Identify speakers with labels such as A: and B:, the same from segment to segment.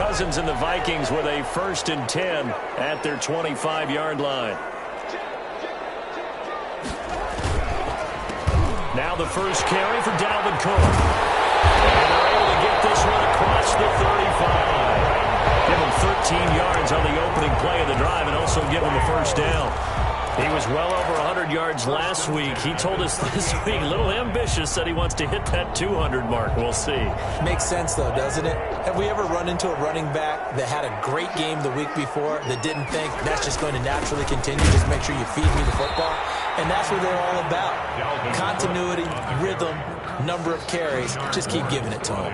A: Cousins and the Vikings with a 1st and 10 at their 25-yard line. Now the first carry for Dalvin Cook. And they're able to get this one across the 35. Give him 13 yards on the opening play of the drive and also give him a first down. He was well over 100 yards last week. He told us this week, a little ambitious, said he wants to hit that 200 mark. We'll see.
B: Makes sense, though, doesn't it? Have we ever run into a running back that had a great game the week before that didn't think that's just going to naturally continue? Just make sure you feed me the football. And that's what they're all about. Continuity, rhythm, number of carries. Just keep giving it to him.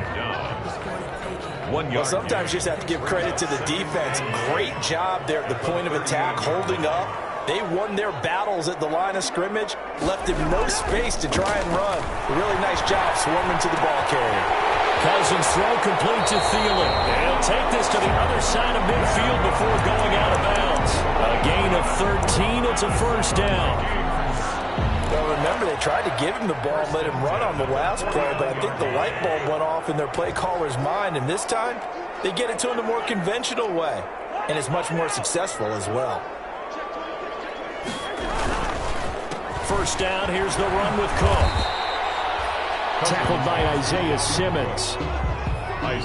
C: Well, sometimes you just have to give credit to the defense. Great job there at the point of attack, holding up. They won their battles at the line of scrimmage, left him no space to try and run. A really nice job swarming to the ball carrier.
A: Cousins throw complete to Thielen. He'll take this to the other side of midfield before going out of bounds. A gain of 13. It's a first down.
C: Well, remember, they tried to give him the ball and let him run on the last play, but I think the light bulb went off in their play caller's mind, and this time they get it to him the more conventional way, and it's much more successful as well.
A: First down, here's the run with Cook. Tackled by Isaiah Simmons.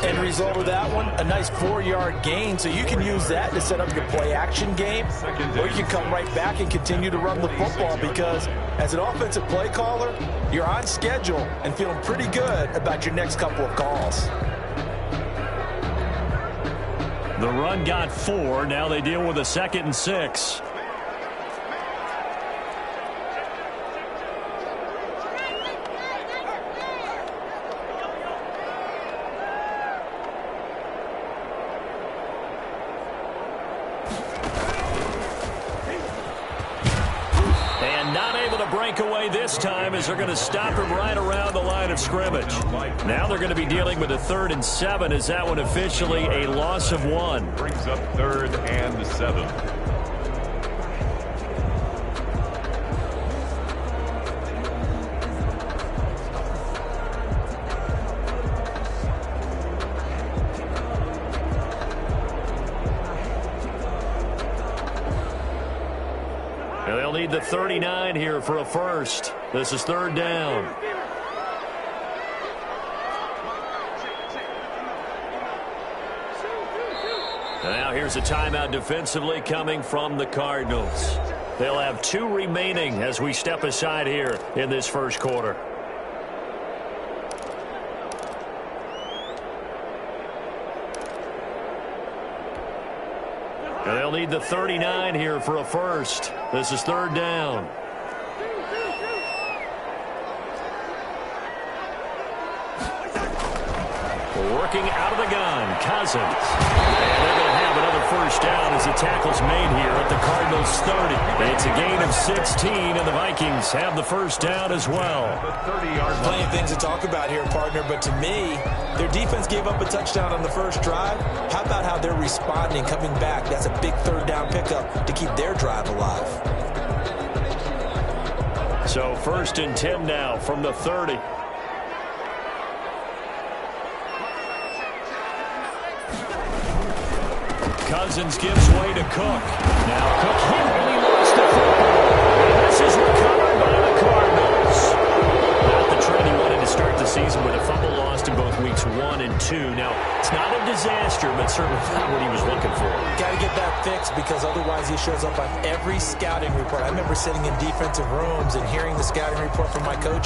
C: End result of that one, a nice 4-yard gain, so you can use that to set up your play-action game, or you can come right back and continue to run the football because as an offensive play caller, you're on schedule and feeling pretty good about your next couple of calls.
A: The run got 4. Now they deal with a 2nd and 6. Away this time as they're going to stop him right around the line of scrimmage. Now they're going to be dealing with a 3rd and 7 as that one officially a loss of 1.
D: Brings up 3rd and 7.
A: They'll need the 39 here for a first. This is 3rd down. Now here's a timeout defensively coming from the Cardinals. They'll have 2 remaining as we step aside here in this first quarter. They'll need the 39 here for a first. This is 3rd down. Working out of the gun, Cousins. And they're going to have another first down as the tackle's made here at the Cardinals' 30. It's a gain of 16, and the Vikings have the first down as well.
B: Plenty of things to talk about here, partner, but to me, their defense gave up a touchdown on the first drive. How about how they're responding, coming back? That's a big 3rd down pickup to keep their drive alive.
A: So 1st and 10 now from the 30. Cousins gives way to Cook. Now Cook hit and he lost the football. And this is recovered by the Cardinals. Not the trend he wanted to start the season with a fumble lost in both weeks 1 and 2. Now, it's not a disaster, but certainly not what he was looking for.
B: Got to get that fixed because otherwise he shows up on every scouting report. I remember sitting in defensive rooms and hearing the scouting report from my coach.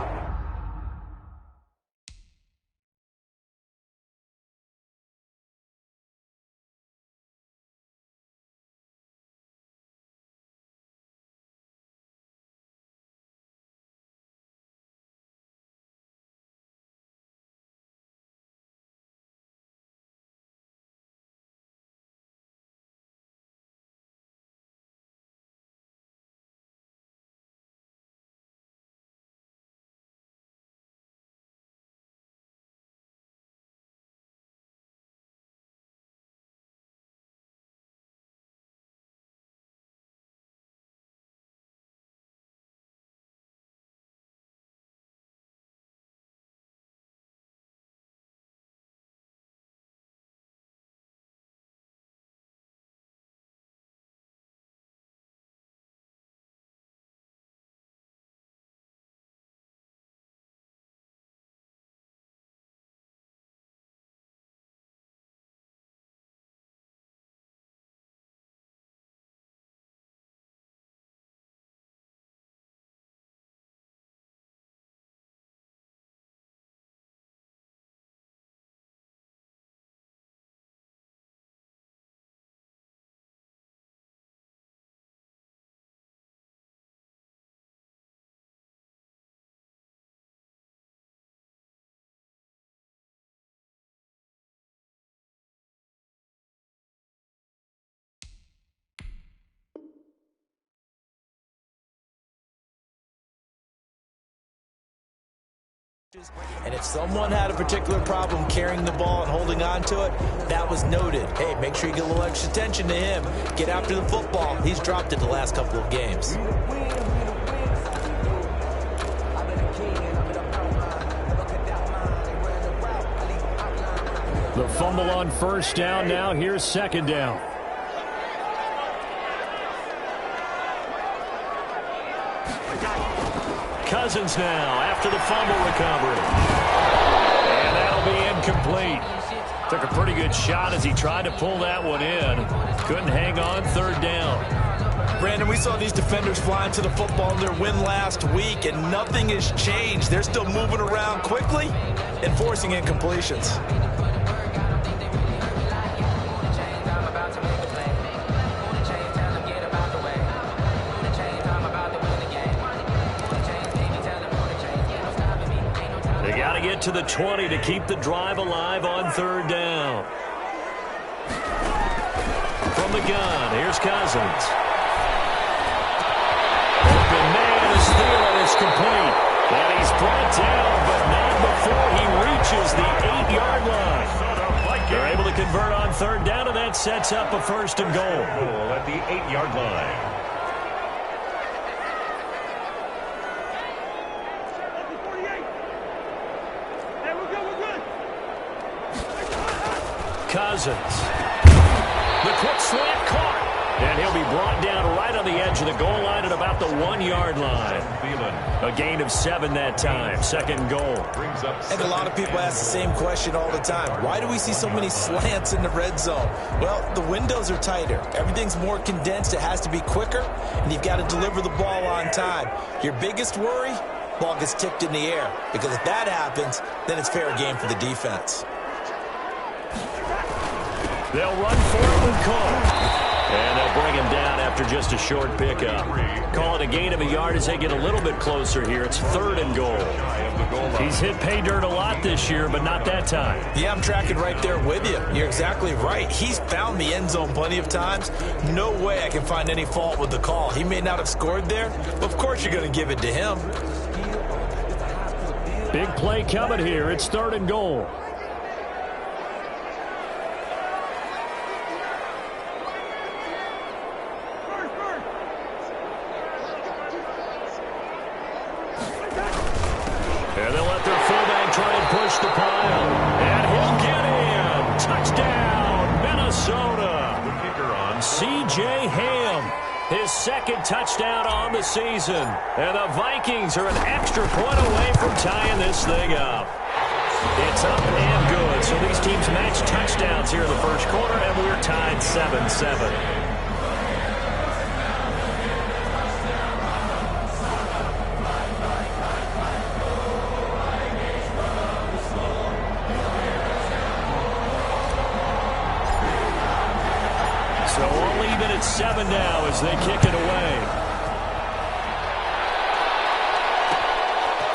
B: And if someone had a particular problem carrying the ball and holding on to it, that was noted. Hey, make sure you get a little extra attention to him. Get after the football. He's dropped it the last couple of games.
A: The fumble on first down now. Here's second down. Cousins now after the fumble recovery. And that'll be incomplete. Took a pretty good shot as he tried to pull that one in. Couldn't hang on third down.
C: Brandon, we saw these defenders flying to the football in their win last week, and nothing has changed. They're still moving around quickly and forcing incompletions.
A: Get to the 20 to keep the drive alive on third down. From the gun, here's Cousins. Open man, the steal, and it's complete. And he's brought down, but not before he reaches the 8-yard line. They're able to convert on third down, and that sets up a first and goal.
D: At the 8-yard line.
A: Cousins. The quick slant caught. And he'll be brought down right on the edge of the goal line at about the 1-yard line. A gain of 7 that time. Second and goal.
C: And a lot of people ask the same question all the time. Why do we see so many slants in the red zone? Well, the windows are tighter. Everything's more condensed. It has to be quicker, and you've got to deliver the ball on time. Your biggest worry? Ball gets tipped in the air. Because if that happens, then it's fair game for the defense.
A: They'll run for it with Cole. And they'll bring him down after just a short pickup. Call it a gain of a yard as they get a little bit closer here. It's third and goal. He's hit pay dirt a lot this year, but not that time.
C: Yeah, I'm tracking right there with you. You're exactly right. He's found the end zone plenty of times. No way I can find any fault with the call. He may not have scored there, but of course you're going to give it to him.
A: Big play coming here. It's third and goal. And they'll let their fullback try and push the pile. And he'll get in. Touchdown, Minnesota. C.J. Ham, his second touchdown on the season. And the Vikings are an extra point away from tying this thing up. It's up and good. So these teams match touchdowns here in the first quarter, and we're tied 7-7. So all even at 7 now as they kick it away.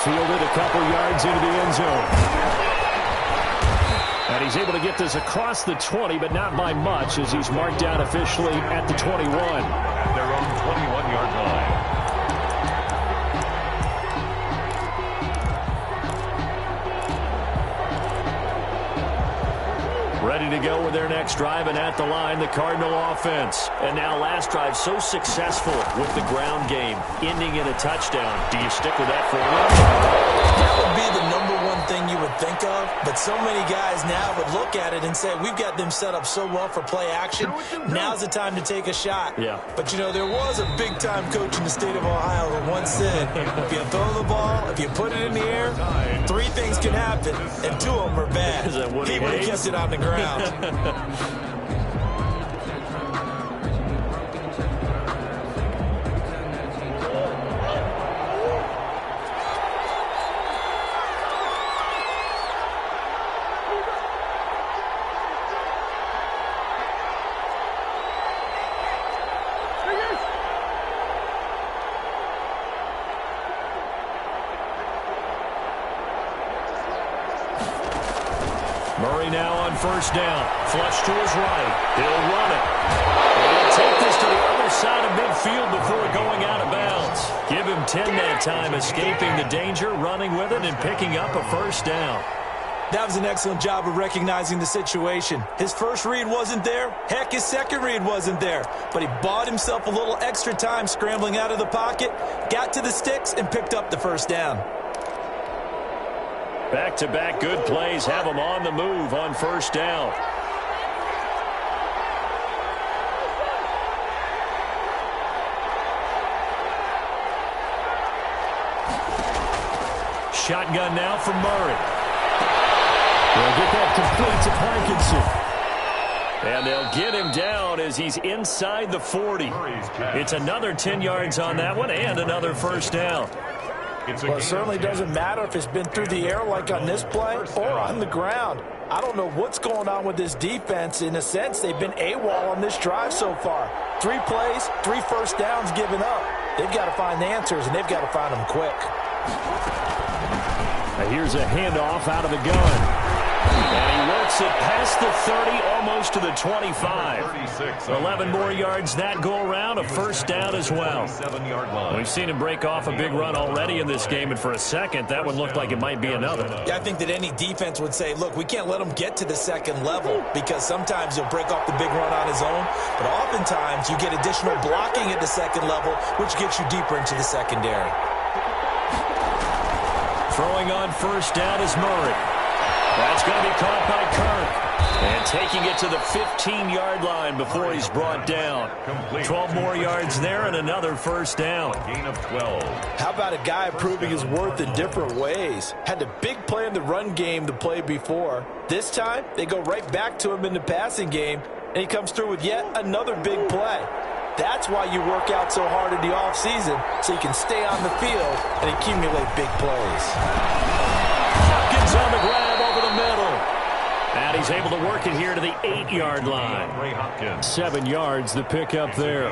A: Fielded a couple yards into the end zone. And he's able to get this across the 20, but not by much as he's marked down officially at the 21.
D: At their own 21-yard line.
A: Ready to go with their next drive, and at the line, the Cardinal offense. And now last drive so successful with the ground game, ending in a touchdown. Do you stick with that formula?
C: That would be the number one thing you would think of, but so many guys now would look at it and say, we've got them set up so well for play action. Now's the time to take a shot.
A: Yeah.
C: But, you know, there was a big-time coach in the state of Ohio who once said, if you throw the ball, if you put it in the air, 3 things can happen, and 2 of them are bad.
A: Is that what
C: he would have kept it on the ground.
A: Murray now on first down. Flush to his right. He'll run it. And he'll take this to the other side of midfield before going out of bounds. Give him 10 that time, escaping the danger, running with it, and picking up a first down.
B: That was an excellent job of recognizing the situation. His first read wasn't there. Heck, his second read wasn't there. But he bought himself a little extra time scrambling out of the pocket, got to the sticks, and picked up the first down.
A: Back-to-back good plays have him on the move on first down. Shotgun now from Murray. They'll get that complete to Parkinson. And they'll get him down as he's inside the 40. It's another 10 yards on that one and another first down.
C: Well, it certainly doesn't matter if it's been through the air like on this play or on the ground. I don't know what's going on with this defense. In a sense, they've been AWOL on this drive so far. 3 plays, 3 first downs given up. They've got to find the answers, and they've got to find them quick.
A: Here's a handoff out of the gun. And he works it past the 30, almost to the 25. 11 more yards that go around, a first down as well. We've seen him break off a big run already in this game, and for a second, that one looked like it might be another.
B: Yeah, I think that any defense would say, look, we can't let him get to the second level because sometimes he'll break off the big run on his own, but oftentimes you get additional blocking at the second level, which gets you deeper into the secondary.
A: Throwing on first down is Murray. That's going to be caught by Kirk. And taking it to the 15-yard line before he's brought down. 12 more yards there and another first down.
D: Gain of 12.
C: How about a guy proving his worth in different ways? Had a big play in the run game to play before. This time, they go right back to him in the passing game, and he comes through with yet another big play. That's why you work out so hard in the offseason, so you can stay on the field and accumulate big plays.
A: Hopkins on the grab over the middle. And he's able to work it here to the 8-yard line. 7 yards, the pickup there.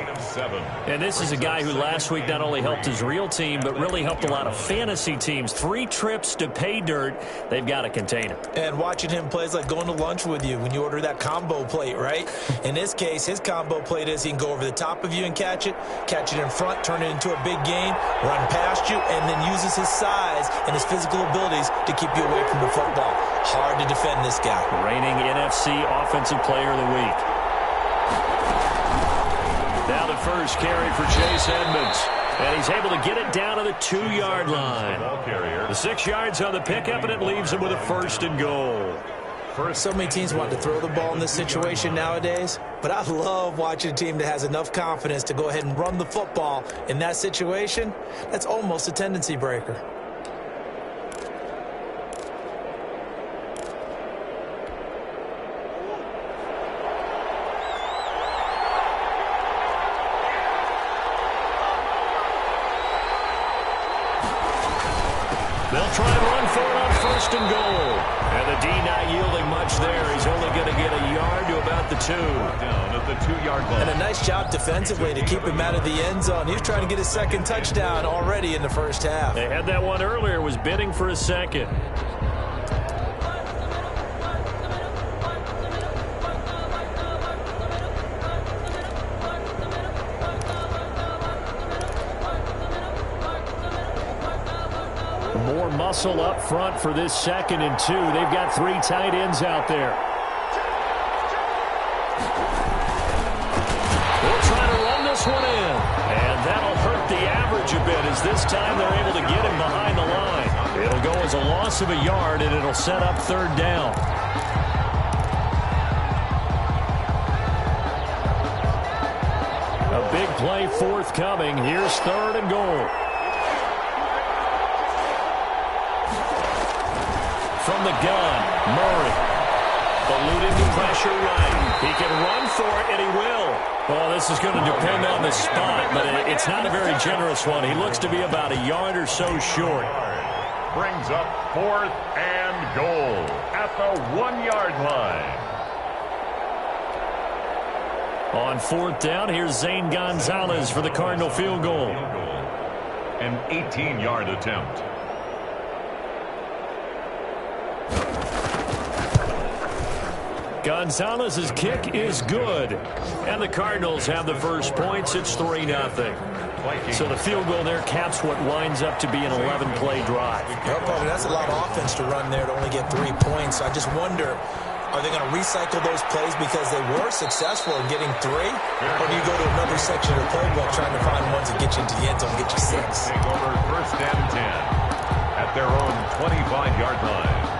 A: And this is a guy who last week not only helped his real team, but really helped a lot of fantasy teams. 3 trips to pay dirt. They've got to contain him.
B: And watching him play is like going to lunch with you when you order that combo plate, right? In this case, his combo plate is he can go over the top of you and catch it in front, turn it into a big gain, run past you, and then uses his size and his physical abilities to keep you away from the football. Hard to defend this guy.
A: Reigning NFC Offensive Player of the Week. Now the first carry for Chase Edmonds. And he's able to get it down to the 2-yard line. The 6 yards on the pickup, and it leaves him with a first and goal.
B: So many teams want to throw the ball in this situation nowadays, but I love watching a team that has enough confidence to go ahead and run the football in that situation. That's almost a tendency breaker.
A: They'll try and run for it on first and goal. And the D not yielding much there. He's only going to get a yard to about the 2.
D: Down at the 2-yard line.
B: And a nice job defensively to keep him out of the end zone. He was trying to get his second touchdown already in the first half.
A: They had that one earlier, was bidding for a second. More muscle up front for this 2nd and 2. They've got 3 tight ends out there. They'll try to run this one in. And that'll hurt the average a bit as this time they're able to get him behind the line. It'll go as a loss of a yard, and it'll set up 3rd down. A big play forthcoming. Here's 3rd and goal. From the gun, Murray. Eluding the pressure right. He can run for it, and he will. Well, this is going to depend on the spot, but it's not a very generous one. He looks to be about a yard or so short.
D: Brings up 4th and goal at the 1-yard line.
A: On 4th down, here's Zane Gonzalez for the Cardinal field goal.
D: An 18-yard attempt.
A: Gonzalez's kick is good. And the Cardinals have the first points. It's 3-0. So the field goal there caps what winds up to be an 11-play drive.
B: Well, Bobby, that's a lot of offense to run there to only get 3 points. I just wonder, are they going to recycle those plays because they were successful in getting 3? Or do you go to another section of the playbook trying to find ones that get you into the end zone and get you 6?
D: Take over first and 10 at their own 25-yard line.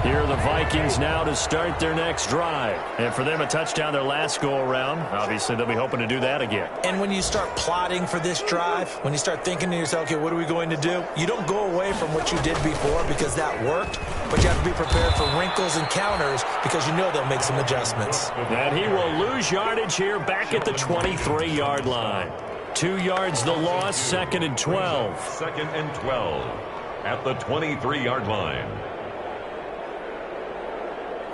A: Here are the Vikings now to start their next drive. And for them, a touchdown their last go-around. Obviously, they'll be hoping to do that again.
B: And when you start plotting for this drive, when you start thinking to yourself, okay, what are we going to do? You don't go away from what you did before because that worked, but you have to be prepared for wrinkles and counters because you know they'll make some adjustments.
A: And he will lose yardage here back at the 23-yard line. 2 yards the loss, 2nd and 12.
D: 2nd and 12 at the 23-yard line.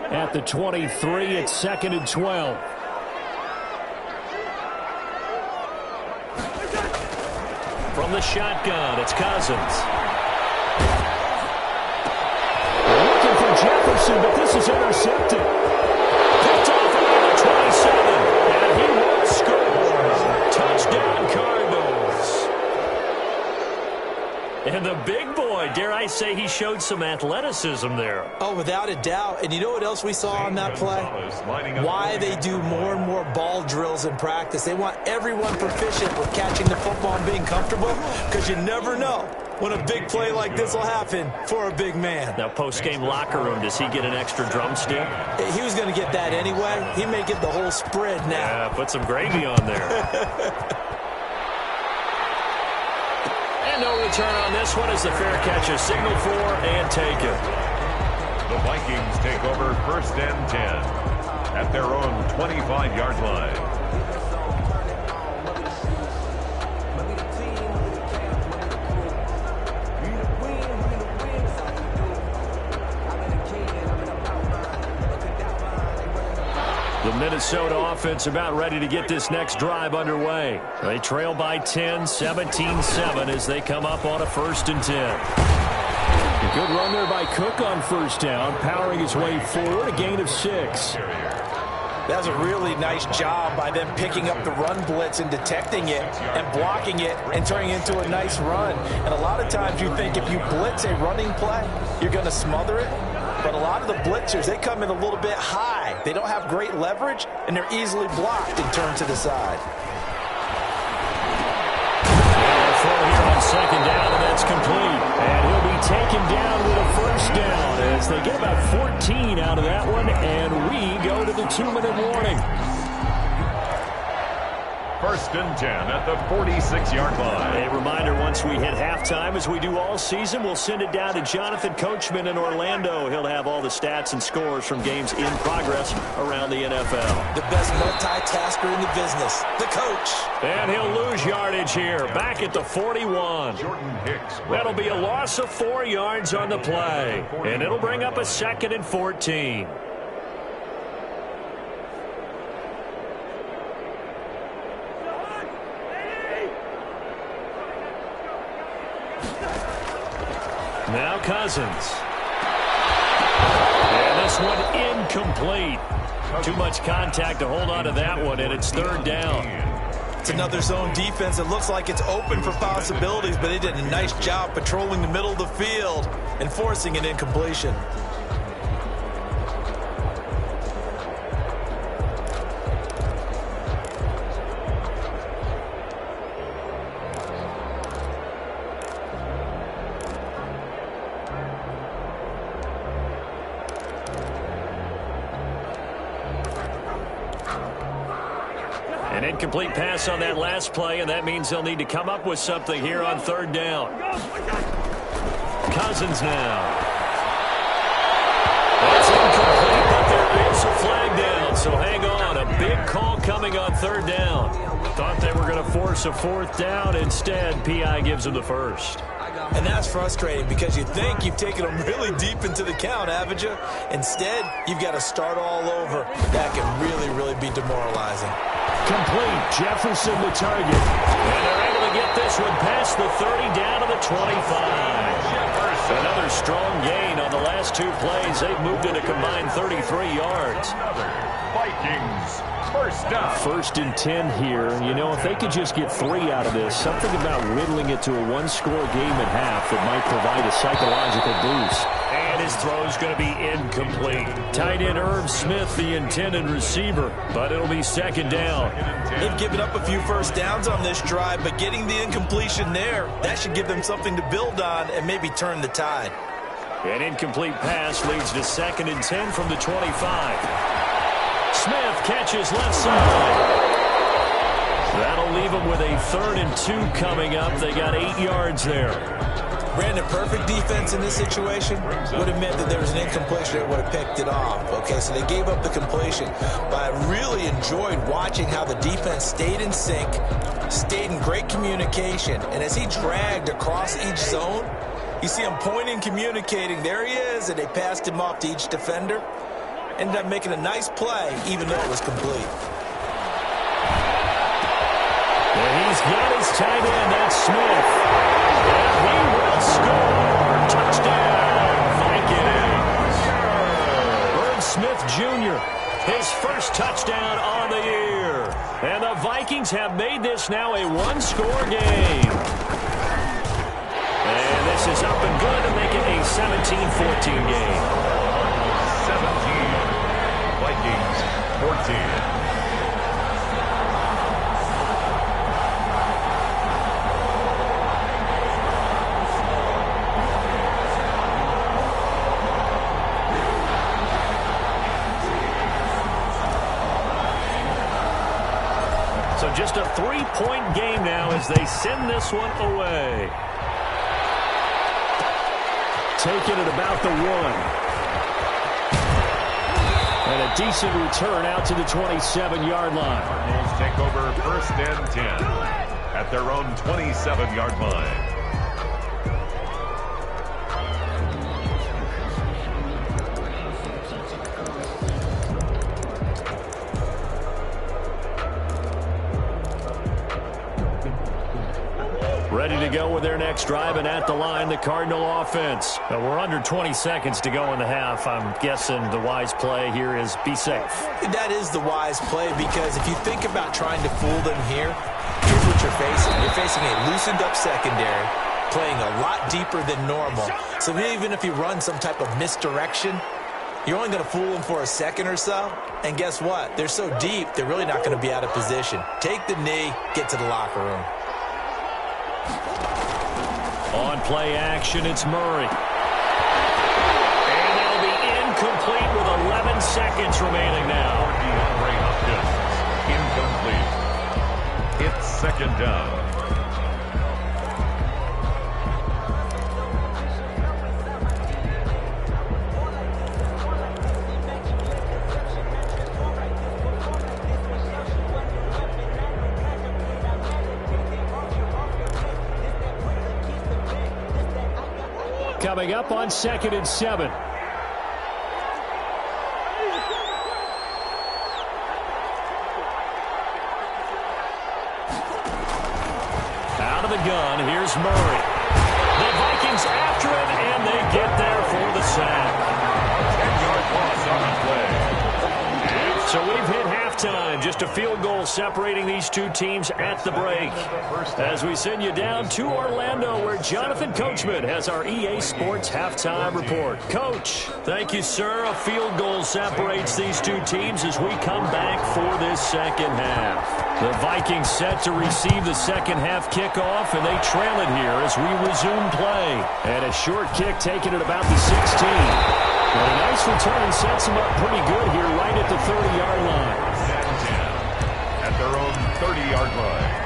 A: At the 23, it's 2nd and 12. From the shotgun, it's Cousins. Looking for Jefferson, but this is intercepted. Picked off around the 27, and he will score. Touchdown, Cardinals. And the big boy, dare I say, he showed some athleticism there.
B: Oh, without a doubt. And you know what else we saw on that play? Why they do more and more ball drills in practice. They want everyone proficient with catching the football and being comfortable because you never know when a big play like this will happen for a big man.
A: Now, post-game locker room, does he get an extra drumstick?
B: He was going to get that anyway. He may get the whole spread now.
A: Yeah, put some gravy on there. And no return on this one as the fair catch is signaled for and taken.
D: The Vikings take over first and 10 at their own 25-yard line.
A: The Minnesota offense about ready to get this next drive underway. They trail by 10, 17-7 as they come up on a 1st and 10. A good run there by Cook on first down, powering his way forward, a gain of 6.
C: That's a really nice job by them picking up the run blitz and detecting it and blocking it and turning it into a nice run. And a lot of times you think if you blitz a running play, you're going to smother it. But a lot of the blitzers, they come in a little bit high. They don't have great leverage, and they're easily blocked and turned to the side.
A: Throw here on 2nd down, and that's complete. And he'll be taken down with a 1st down as they get about 14 out of that one, and we go to the 2-minute warning.
D: 1st and 10 at the 46-yard line.
A: A reminder, once we hit halftime, as we do all season, we'll send it down to Jonathan Coachman in Orlando. He'll have all the stats and scores from games in progress around the NFL.
B: The best multitasker in the business, the coach.
A: And he'll lose yardage here, back at the 41.
D: Jordan Hicks.
A: That'll be a loss of 4 yards on the play, and it'll bring up a 2nd and 14. Now Cousins. And this one incomplete. Too much contact to hold on to that one, and it's 3rd down.
B: It's another zone defense. It looks like it's open for possibilities, but they did a nice job patrolling the middle of the field and forcing an incompletion.
A: An incomplete pass on that last play, and that means they'll need to come up with something here on 3rd down. Cousins now. That's incomplete, but there is a flag down, so hang on. A big call coming on 3rd down. Thought they were going to force a 4th down. Instead, P.I. gives them the 1st.
B: And that's frustrating because you think you've taken them really deep into the count, haven't you? Instead, you've got to start all over. That can really, really be demoralizing.
A: Complete. Jefferson the target. And they're able to get this one past the 30 down to the 25. Another strong gain on the last 2 plays. They've moved it a combined 33 yards.
D: Vikings first down.
A: 1st and 10 here. You know, if they could just get 3 out of this, something about whittling it to a 1-score game at half that might provide a psychological boost. And his throw's going to be incomplete. Tight end Irv Smith, the intended receiver, but it'll be 2nd down.
C: They've given up a few first downs on this drive, but getting the incompletion there, that should give them something to build on and maybe turn the tide.
A: An incomplete pass leads to 2nd and 10 from the 25. Smith catches left side. That'll leave them with a 3rd and 2 coming up. They got 8 yards there.
B: Brandon, perfect defense in this situation would have meant that there was an incompletion that would have picked it off. Okay, so they gave up the completion. But I really enjoyed watching how the defense stayed in sync, stayed in great communication. And as he dragged across each zone, you see him pointing, communicating. There he is, and they passed him off to each defender. Ended up making a nice play, even though it was complete.
A: And he's got his tight end. That's Smith. And he will score. Touchdown, Vikings. Irv Smith Jr., his first touchdown on the year. And the Vikings have made this now a 1-score game. And this is up and good to make it a 17-14 game.
D: 17. Vikings 14.
A: So just a 3-point game now as they send this one away. Taking it about the 1. And a decent return out to the 27-yard line.
D: Cardinals take over 1st and 10 at their own 27-yard line.
A: Ready to go with their next drive, and at the line, the Cardinal offense. Now, we're under 20 seconds to go in the half. I'm guessing the wise play here is be safe.
B: That is the wise play, because if you think about trying to fool them here, here's what you're facing. You're facing a loosened up secondary, playing a lot deeper than normal. So even if you run some type of misdirection, you're only going to fool them for a second or so. And guess what? They're so deep, they're really not going to be out of position. Take the knee, get to the locker room.
A: On play action, it's Murray. And it'll be incomplete with 11 seconds remaining now.
D: Incomplete. It's 2nd down.
A: Coming up on 2nd and 7. Out of the gun, here's Murray. The Vikings after him, and they get there for the sack.
D: 10-yard loss on the play.
A: So we've hit halftime. Just a field goal separating these two teams at the break. As we send you down to Orlando, where Jonathan Coachman has our EA Sports halftime report. Coach, thank you, sir. A field goal separates these two teams as we come back for this second half. The Vikings set to receive the second half kickoff, and they trail it here as we resume play. And a short kick taken at about the 16. But a nice return sets them up pretty good here right at the 30-yard line.
D: At their own 30-yard line.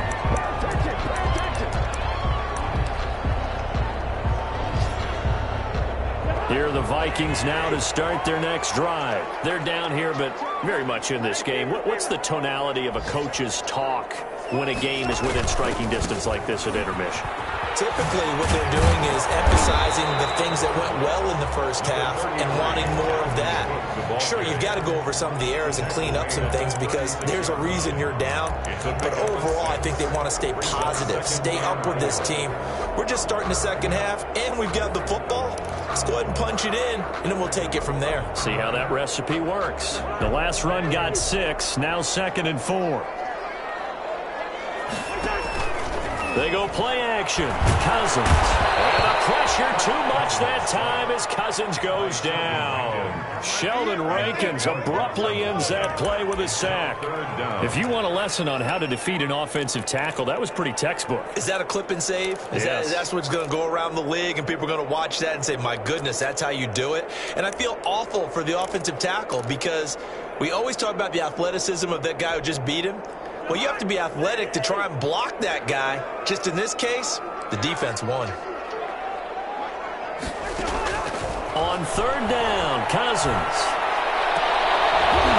A: Here are the Vikings now to start their next drive. They're down here, but very much in this game. What's the tonality of a coach's talk when a game is within striking distance like this at intermission?
B: Typically, what they're doing is emphasizing the things that went well in the first half and wanting more of that. Sure, you've got to go over some of the errors and clean up some things because there's a reason you're down. But overall, I think they want to stay positive, stay up with this team. We're just starting the second half, and we've got the football. Let's go ahead and punch it in, and then we'll take it from there.
A: See how that recipe works. The last run got 6, now 2nd and 4. They go play action. Cousins. And the pressure too much that time as Cousins goes down. Sheldon Rankins abruptly ends that play with a sack. If you want a lesson on how to defeat an offensive tackle, that was pretty textbook.
C: Is that a clip and save?
A: Yes.
C: That's what's going to go around the league, and people are going to watch that and say, my goodness, that's how you do it? And I feel awful for the offensive tackle because we always talk about the athleticism of that guy who just beat him. Well, you have to be athletic to try and block that guy. Just in this case, the defense won.
A: On 3rd down, Cousins. And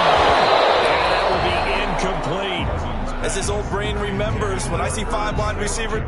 A: that will be incomplete.
C: As his old brain remembers, when I see 5 wide receivers.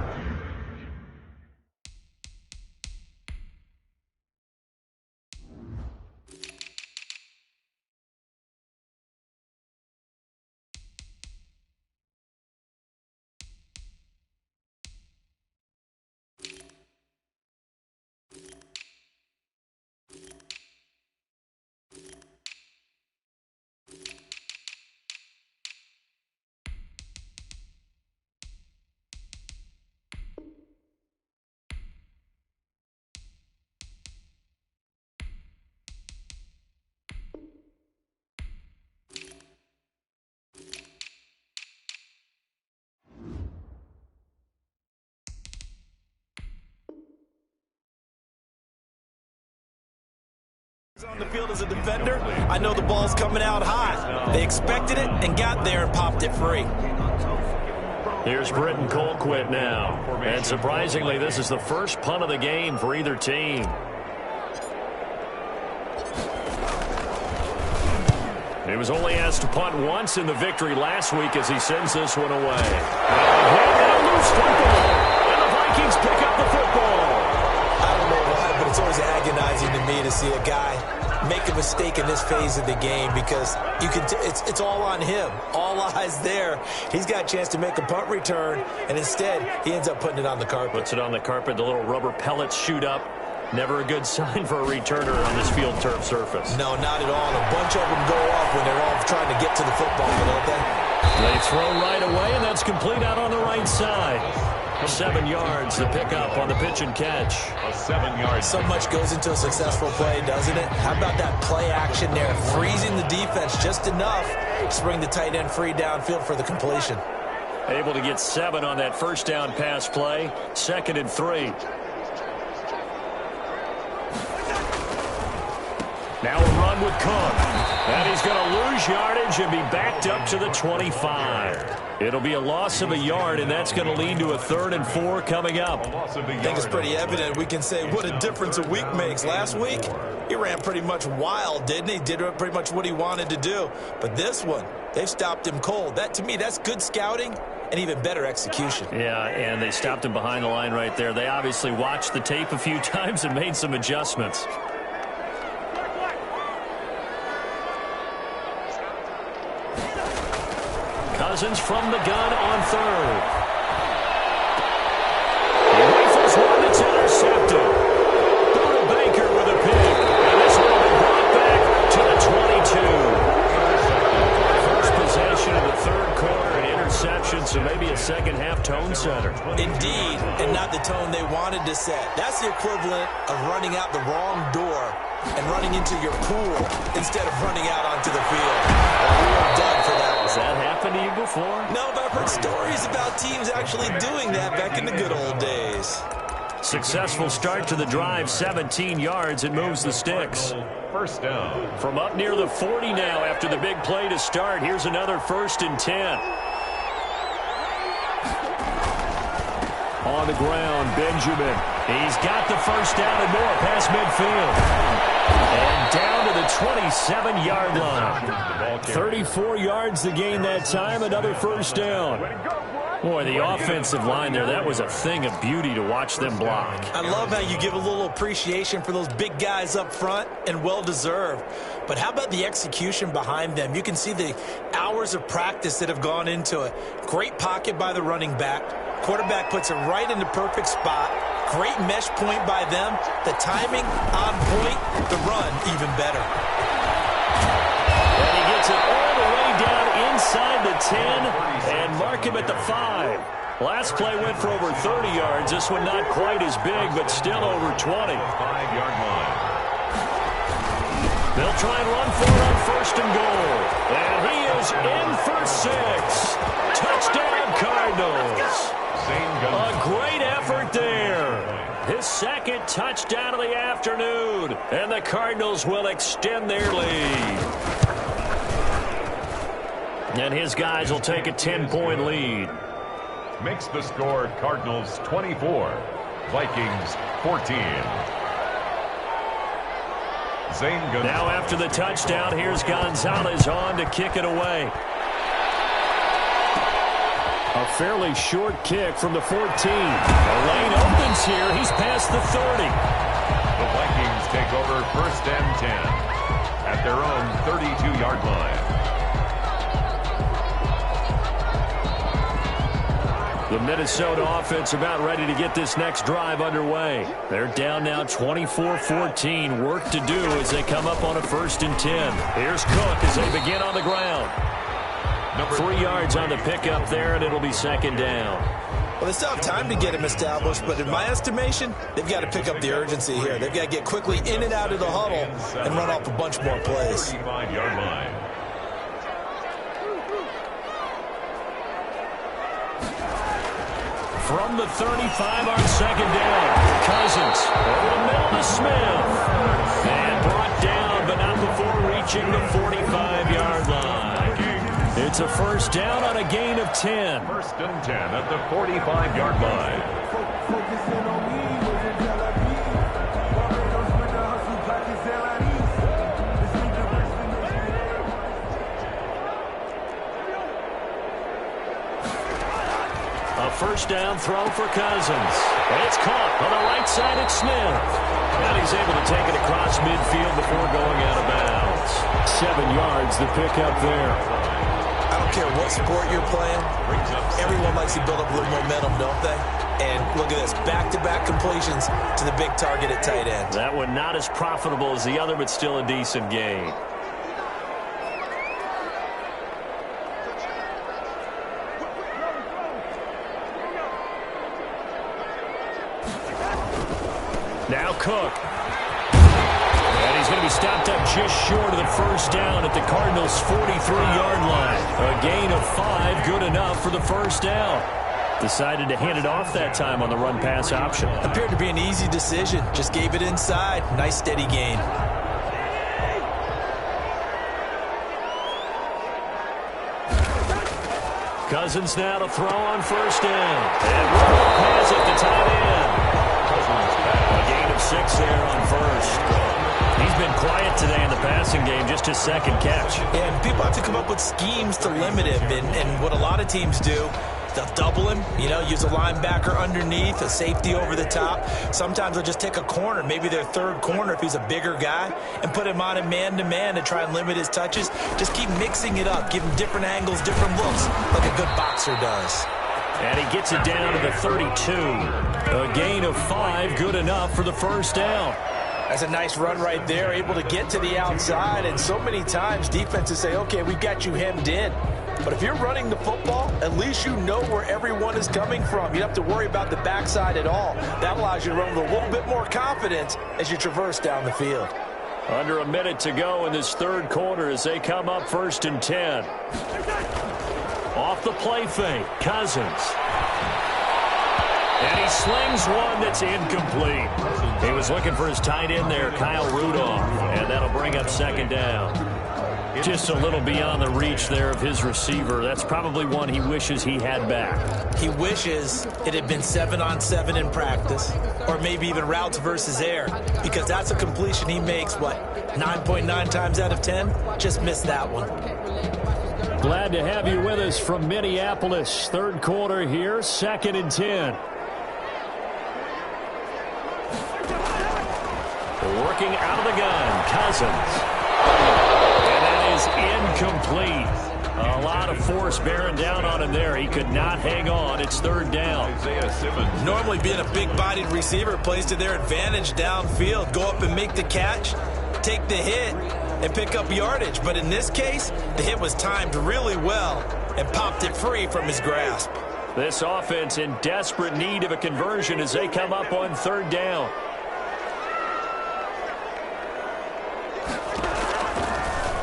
C: On the field as a defender, I know the ball's coming out high. They expected it and got there and popped it free.
A: Here's Britton Colquitt now. And surprisingly, this is the first punt of the game for either team. He was only asked to punt once in the victory last week as he sends this one away. And the Vikings pick up the football.
B: I don't know why, but it's always agonizing to me to see a guy make a mistake in this phase of the game because you can. It's all on him. All eyes there. He's got a chance to make a punt return, and instead he ends up putting it on the carpet.
A: Puts it on the carpet. The little rubber pellets shoot up. Never a good sign for a returner on this field turf surface.
B: No, not at all. And a bunch of them go off when they're all trying to get to the football, don't they?
A: They throw right away, and that's complete out on the right side. 7 yards, the pickup on the pitch and catch.
D: A 7-yard.
B: So much goes into a successful play, doesn't it? How about that play action there, freezing the defense just enough to bring the tight end free downfield for the completion.
A: Able to get 7 on that first down pass play. 2nd and 3. Now a run with Cook. And he's going to lose yardage and be backed up to the 25. It'll be a loss of a yard, and that's going to lead to a 3rd and 4 coming up.
B: I think it's pretty evident. We can say what a difference a week makes. Last week, he ran pretty much wild, didn't he? Did pretty much what he wanted to do. But this one, they've stopped him cold. That, to me, that's good scouting and even better execution.
A: Yeah, and they stopped him behind the line right there. They obviously watched the tape a few times and made some adjustments. Cousins from the gun on 3rd. He rifles one that's intercepted. Buda Baker with a pick. And this will be brought back to the 22. First possession of the 3rd quarter, an interception, so maybe a second-half tone setter.
B: Indeed, and not the tone they wanted to set. That's the equivalent of running out the wrong door and running into your pool instead of running out onto the field. We were done for that.
A: Has that happened to you before?
B: No, but I've heard stories about teams actually doing that back in the good old days.
A: Successful start to the drive, 17 yards. It moves the sticks.
D: First down.
A: From up near the 40 now after the big play to start. Here's another 1st and 10. On the ground, Benjamin. He's got the first down and more past midfield. And down to the 27-yard line. 34 yards to gain that time, another first down. Boy, the offensive line there, that was a thing of beauty to watch them block.
B: I love how you give a little appreciation for those big guys up front, and well-deserved. But how about the execution behind them? You can see the hours of practice that have gone into it. Great pocket by the running back. Quarterback puts it right in the perfect spot. Great mesh point by them. The timing on point. The run even better.
A: And he gets it all the way down inside the 10 and mark him at the 5. Last play went for over 30 yards. This one not quite as big, but still over 20.
D: 5-yard line.
A: They'll try and run for it on first and goal. And he is in for 6. Touchdown, Cardinals. A great effort there. His second touchdown of the afternoon. And the Cardinals will extend their lead. And his guys will take a 10-point lead.
D: Makes the score Cardinals 24, Vikings 14.
A: Now after the touchdown, here's Gonzalez on to kick it away. A fairly short kick from the 14. The lane opens here. He's past the 30.
D: The Vikings take over first and 10 at their own 32-yard line.
A: The Minnesota offense about ready to get this next drive underway. They're down now 24-14. Work to do as they come up on a first and 10. Here's Cook as they begin on the ground. 3 yards on the pickup there, and it'll be second down.
B: Well, they still have time to get him established, but in my estimation, they've got to pick up the urgency here. They've got to get quickly in and out of the huddle and run off a bunch more plays.
D: 35-yard line.
A: From the 35 on second down, Cousins over the middle to Smith. And brought down, but not before reaching the 45-yard line. It's a first down on a gain of 10.
D: First and 10 at the 45-yard line.
A: First down throw for Cousins. And it's caught on the right side at Smith. And he's able to take it across midfield before going out of bounds. 7 yards, the pickup there.
B: I don't care what sport you're playing. Everyone likes to build up a little momentum, don't they? And look at this, back-to-back completions to the big target at tight end.
A: That one not as profitable as the other, but still a decent gain. Now Cook. And he's going to be stopped up just short of the first down at the Cardinals' 43-yard line. A gain of 5, good enough for the first down. Decided to hand it off that time on the run-pass option.
B: Appeared to be an easy decision. Just gave it inside. Nice, steady gain.
A: Cousins now to throw on first down. And pass at the tight end. A gain of 6 there on first. He's been quiet today in the passing game, just his second catch.
B: And people have to come up with schemes to limit him. And what a lot of teams do, they'll double him, use a linebacker underneath, a safety over the top. Sometimes they'll just take a corner, maybe their third corner if he's a bigger guy, and put him on a man-to-man to try and limit his touches. Just keep mixing it up, give him different angles, different looks, like a good boxer does.
A: And he gets it down to the 32. A gain of 5, good enough for the first down.
C: That's a nice run right there, able to get to the outside. And so many times defenses say, okay, we got you hemmed in. But if you're running the football, at least you know where everyone is coming from. You don't have to worry about the backside at all. That allows you to run with a little bit more confidence as you traverse down the field.
A: Under a minute to go in this third quarter as they come up first and 10. Off the play fake, Cousins. And he slings one that's incomplete. He was looking for his tight end there, Kyle Rudolph, and that'll bring up second down. Just a little beyond the reach there of his receiver. That's probably one he wishes he had back.
B: He wishes it had been 7-on-7 in practice, or maybe even routes versus air, because that's a completion he makes, 9.9 times out of 10? Just missed that one.
A: Glad to have you with us from Minneapolis. Third quarter here, 2nd and 10. Working out of the gun, Cousins. And that is incomplete. A lot of force bearing down on him there. He could not hang on. It's third down.
C: Normally being a big-bodied receiver plays to their advantage downfield. Go up and make the catch, take the hit, and pick up yardage. But in this case, the hit was timed really well and popped it free from his grasp.
A: This offense in desperate need of a conversion as they come up on third down.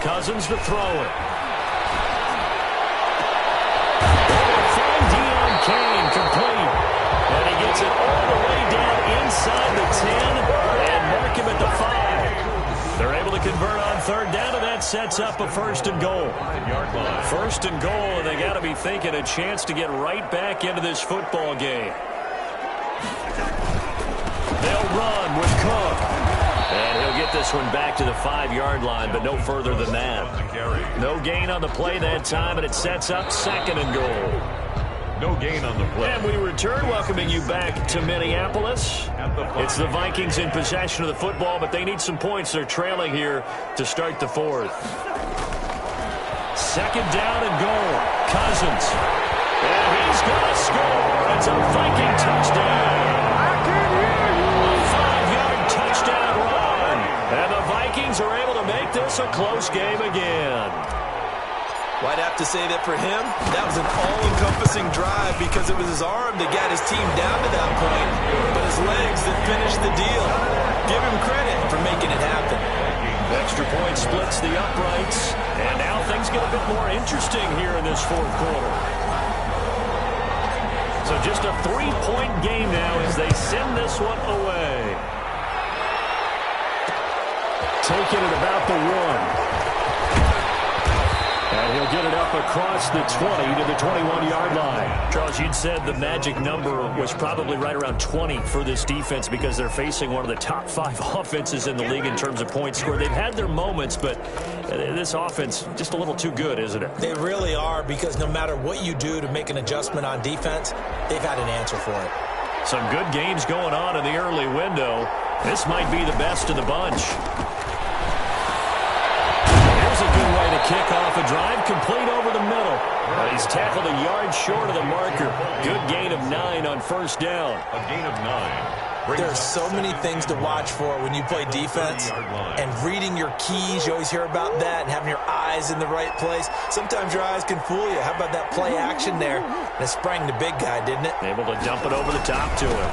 A: Cousins to throw it. Kane complete. And he gets it all the way down inside the 10 and mark him at the 5. They're able to convert on third down, and that sets up a first and goal. First and goal, and they got to be thinking a chance to get right back into this football game. They'll run with Cook. And he'll get this one back to the 5-yard line, but no further than that. No gain on the play that time, and it sets up second and goal.
D: No gain on the play.
A: And we return, welcoming you back to Minneapolis. It's the Vikings in possession of the football, but they need some points. They're trailing here to start the fourth. Second down and goal. Cousins. And he's going to score. It's a Viking touchdown. A 5-yard touchdown run. And the Vikings are able to make this a close game again.
C: Well, I'd have to say that for him, that was an all-encompassing drive because it was his arm that got his team down to that point, but his legs that finished the deal. Give him credit for making it happen.
A: Extra point splits the uprights, and now things get a bit more interesting here in this fourth quarter. So just a 3-point game now as they send this one away. Taking it about the 1. And he'll get it up across the 20 to the 21-yard line. Charles, you'd said the magic number was probably right around 20 for this defense because they're facing one of the top 5 offenses in the league in terms of points scored. They've had their moments, but this offense just a little too good, isn't it?
B: They really are, because no matter what you do to make an adjustment on defense, they've had an answer for it.
A: Some good games going on in the early window. This might be the best of the bunch. A good way to kick off a drive, complete over the middle. He's tackled a yard short of the marker. Good gain of 9 on first down.
D: A gain of 9.
B: There are so many things to watch for when you play defense, and reading your keys, you always hear about that, and having your eyes in the right place. Sometimes your eyes can fool you. How about that play action there? And it sprang the big guy, didn't it?
A: Able to dump it over the top to him.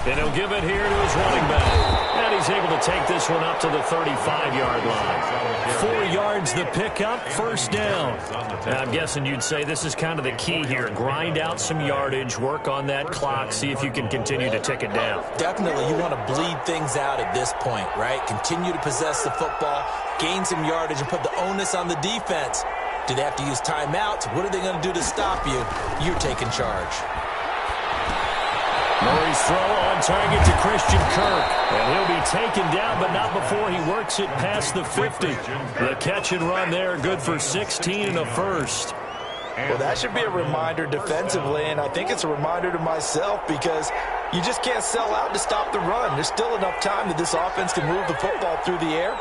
A: And he'll give it here to his running back. And he's able to take this one up to the 35-yard line. 4 yards the pickup, first down. And I'm guessing you'd say this is kind of the key here. Grind out some yardage, work on that clock, see if you can continue to tick it down.
B: Definitely, you want to bleed things out at this point, right? Continue to possess the football, gain some yardage, and put the onus on the defense. Do they have to use timeouts? What are they going to do to stop you? You're taking charge.
A: Murray's throw on target to Christian Kirk. And he'll be taken down, but not before he works it past the 50. The catch and run there, good for 16 and a first.
C: Well, that should be a reminder defensively, and I think it's a reminder to myself because you just can't sell out to stop the run. There's still enough time that this offense can move the football through the air,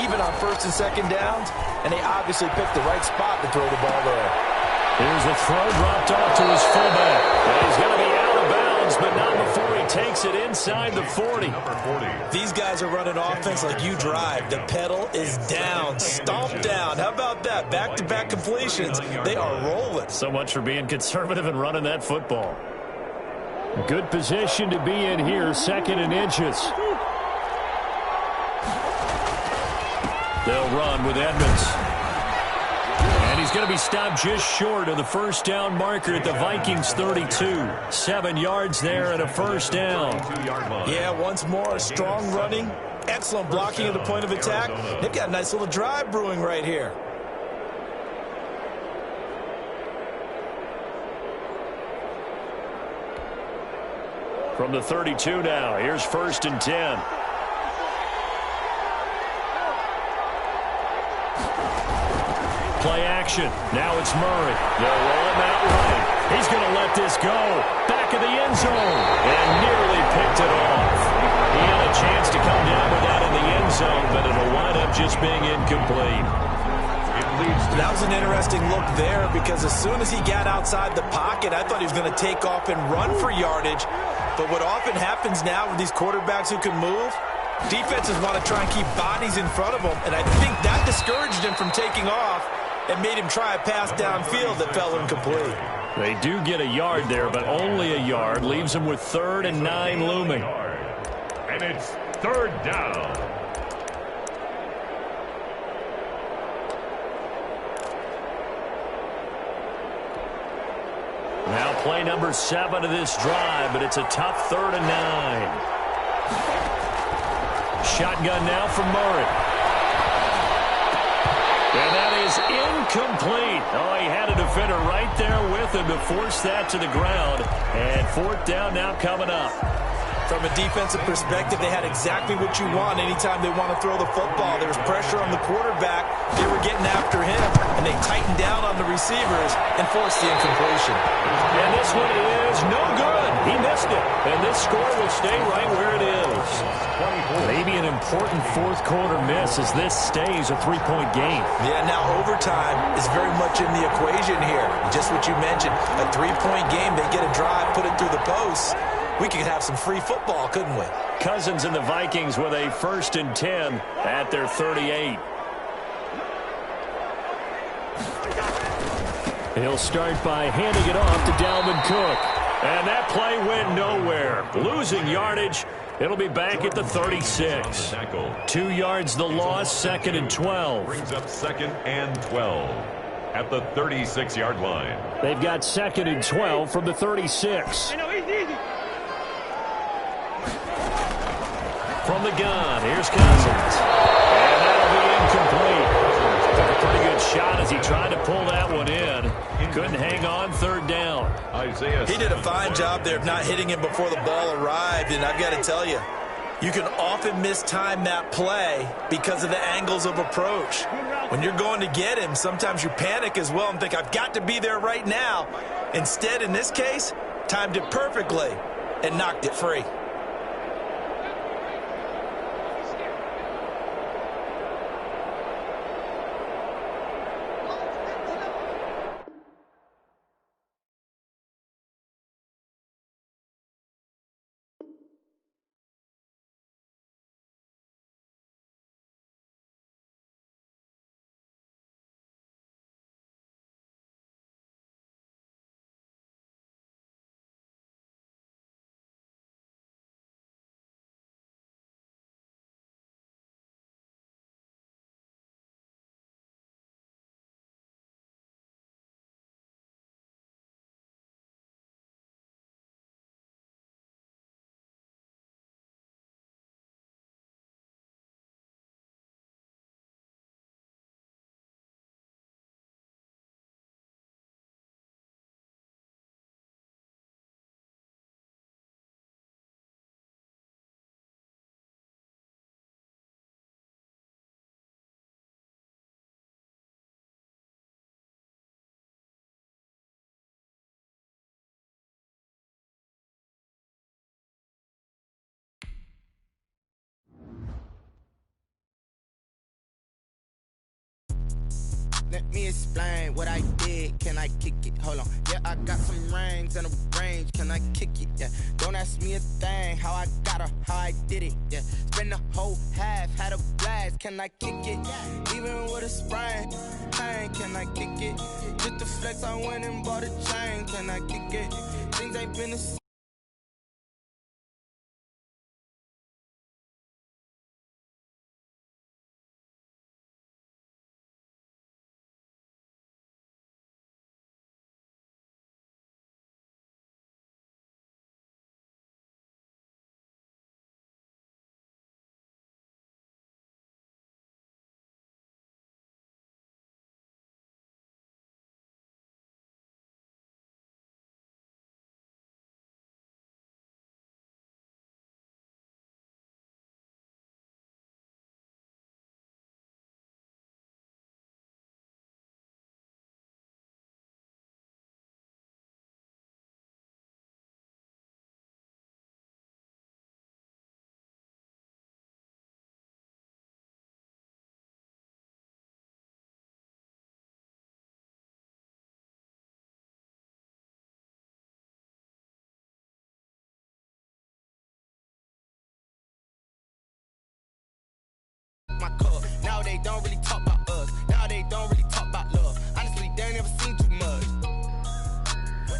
C: even on first and second downs, and they obviously picked the right spot to throw the ball there.
A: Here's a throw dropped off to his fullback. And he's going to be out of bounds, but not before he takes it inside the 40.
B: These guys are running offense like you drive. The pedal is down, stomped down. How about that? Back-to-back completions. They are rolling.
A: So much for being conservative and running that football. Good position to be in here, second and inches. They'll run with Edmonds. And he's going to be stopped just short of the first down marker at the Vikings 32. 7 yards there and a first down.
B: Yeah, once more, strong running, excellent blocking at the point of attack. They've got a nice little drive brewing right here.
A: From the 32 now, here's first and 10. Play action. Now it's Murray. They'll roll him out right. He's going to let this go. Back of the end zone. And nearly picked it off. He had a chance to come down with that in the end zone, but it'll wind up just being incomplete.
D: leads to...
C: That was an interesting look there because as soon as he got outside the pocket, I thought he was going to take off and run for yardage. But what often happens now with these quarterbacks who can move, defenses want to try and keep bodies in front of them, and I think that discouraged him from taking off and made him try a pass downfield that fell incomplete.
A: They do get a yard there, but only a yard. Leaves them with 3rd and 9 looming.
D: And it's 3rd down.
A: Now play number 7 of this drive, but it's a tough 3rd and 9. Shotgun now from Murray. And that is incomplete. Oh, he had a defender right there with him to force that to the ground. And 4th down now coming up.
C: From a defensive perspective, they had exactly what you want anytime they want to throw the football. There was pressure on the quarterback. They were getting after him, and they tightened down on the receivers and forced the incompletion.
A: And this one is no good. He missed it. And this score will stay right where it is. Maybe an important 4th quarter miss as this stays a 3-point game.
C: Yeah, now overtime is very much in the equation here. Just what you mentioned, a 3-point game. They get a drive, put it through the posts. We could have some free football, couldn't we?
A: Cousins and the Vikings with a 1st and 10 at their 38. He'll start by handing it off to Dalvin Cook. And that play went nowhere. Losing yardage. It'll be back at the 36. 2 yards the loss, 2nd and 12.
D: Brings up 2nd and 12 at the 36-yard line.
A: They've got 2nd and 12 from the 36. From the gun, here's Cousins. And that'll be incomplete. Took a pretty good shot as he tried to pull that one in. Couldn't hang on, 3rd down.
C: He did a fine job there of not hitting him before the ball arrived, and I've got to tell you, you can often mistime that play because of the angles of approach. When you're going to get him, sometimes you panic as well and think, I've got to be there right now. Instead, in this case, timed it perfectly and knocked it free.
E: Let me explain what I did. Can I kick it? Hold on. Yeah, I got some rings and a range. Can I kick it? Yeah. Don't ask me a thing. How I got her, how I did it. Yeah. Spend the whole half, had a blast. Can I kick it? Even with a sprain. Pain, can I kick it? Just the flex, I went and bought a chain. Can I kick it? Things ain't been the same. my cup. Now they don't really talk about us. Now they don't really talk about love. Honestly, they ain't never seen too much.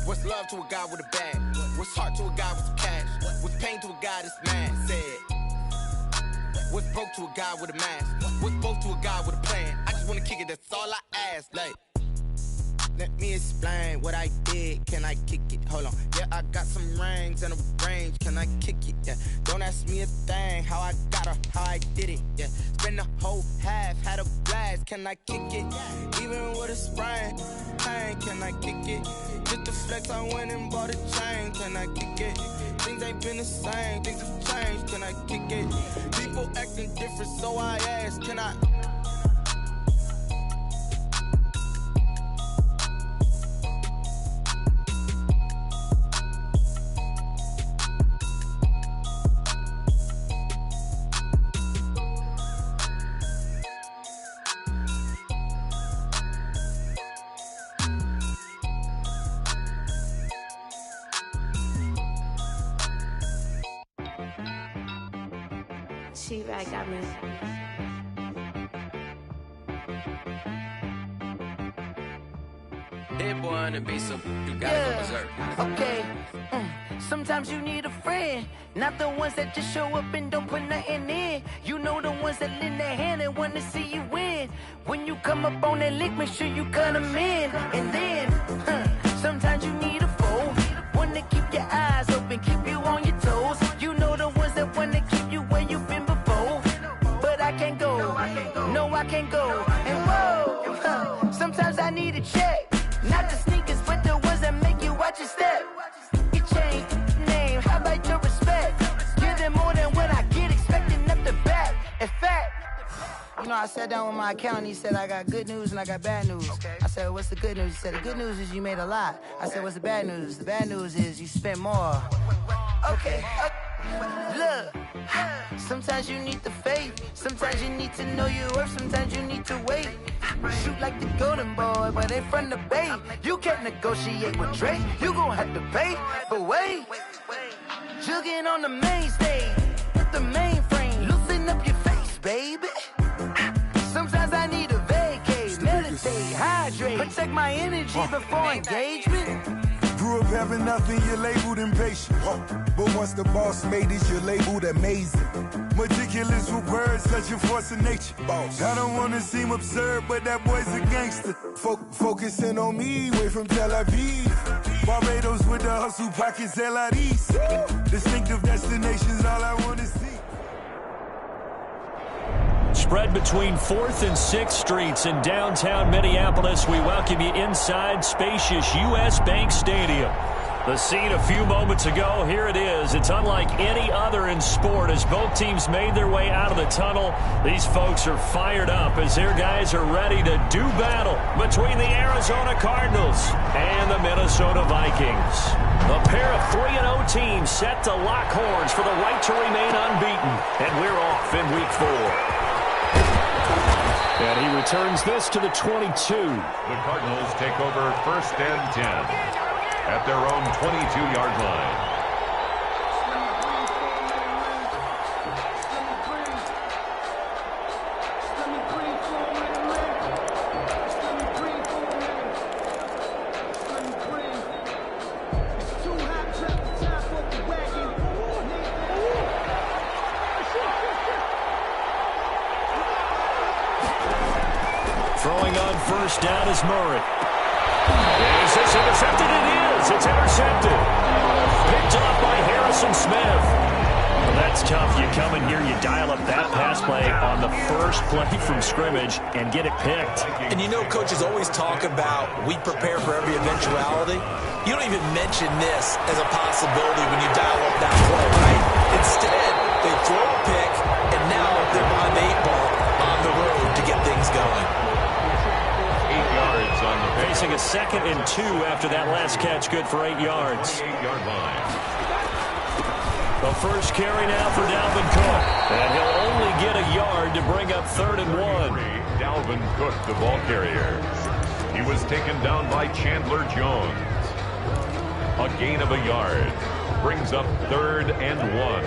E: What's love to a guy with a bag? What's heart to a guy with some cash? What's pain to a guy that's mad? Said. What's broke to a guy with a mask? What's both to a guy with a plan? I just wanna kick it, that's all I ask. Like, let me explain what I did. Can I kick it? Hold on. Yeah, I got some rings and a range. Can I kick it? Yeah. Don't ask me a thing. How I got her, how I did it. Yeah. Spend the whole half, had a blast. Can I kick it? Even with a sprain, pain. Can I kick it? Just to flex, I went and bought a chain. Can I kick it? Things ain't been the same. Things have changed. Can I kick it? People acting different, so I ask. Can I?
F: She-Rag got me.
G: Hit one and be some, you gotta go berserk.
H: Okay. Sometimes you need a friend, not the ones that just show up and don't put nothing in. You know the ones that lend their hand and want to see you win. When you come up on that lick, make sure you cut them in. And then, sometimes you need a foe, one to keep your eyes open, keep you on your toes. You know the ones that want to keep you where you've been before. But I can't go, no I can't go. And whoa, sometimes I need a check. Not the sneakers, but the ones that make you watch your step. You change name, how about your respect? Give them more than what I get, expecting up the back. In fact, you know, I sat down with my accountant, he said I got good news and I got bad news. I said, what's the good news? He said, the good news is you made a lot. I said, what's the bad news? The bad news is you spent more. Okay. Look, sometimes you need the faith, sometimes you need to know your worth, sometimes you need to wait. Shoot like the golden boy, but they from the bay. You can't negotiate with Drake, you gon' have to pay. But wait, jugging on the main stage, the mainframe, loosen up your face, baby. Sometimes I need a vacate, meditate, hydrate, protect my energy before engagement.
I: Grew up having nothing, you're labeled impatient. But once the boss made it, you're labeled amazing. Meticulous with words, such a force of nature. I don't wanna seem absurd, but that boy's a gangster. Focusing on me, way from Tel Aviv. Barbados with the hustle pockets, LIDs. Distinctive destinations, all I wanna see.
A: Spread between 4th and 6th Streets in downtown Minneapolis. We welcome you inside spacious U.S. Bank Stadium. The scene a few moments ago, here it is. It's unlike any other in sport as both teams made their way out of the tunnel. These folks are fired up as their guys are ready to do battle between the Arizona Cardinals and the Minnesota Vikings. A pair of 3-0 teams set to lock horns for the right to remain unbeaten. And we're off in week 4. And he returns this to the 22.
D: The Cardinals take over 1st and 10 at their own 22-yard line.
A: Throwing on 1st down is Murray. Is this intercepted? It is. It's intercepted. Picked up by Harrison Smith. Well, that's tough. You come in here, you dial up that pass play on the first play from scrimmage and get it picked.
B: And you know, coaches always talk about we prepare for every eventuality. You don't even mention this as a possibility when you dial up that play, right? Instead, they throw a pick, and now they're behind the 8-ball on the road to get things going.
D: 8 yards on the
A: Facing a 2nd and 2 after that last catch, good for 8 yards.
D: 8-yard line.
A: The first carry now for Dalvin Cook. And he'll only get a yard to bring up 3rd and 1.
D: Dalvin Cook, the ball carrier. He was taken down by Chandler Jones. A gain of a yard. Brings up 3rd and 1.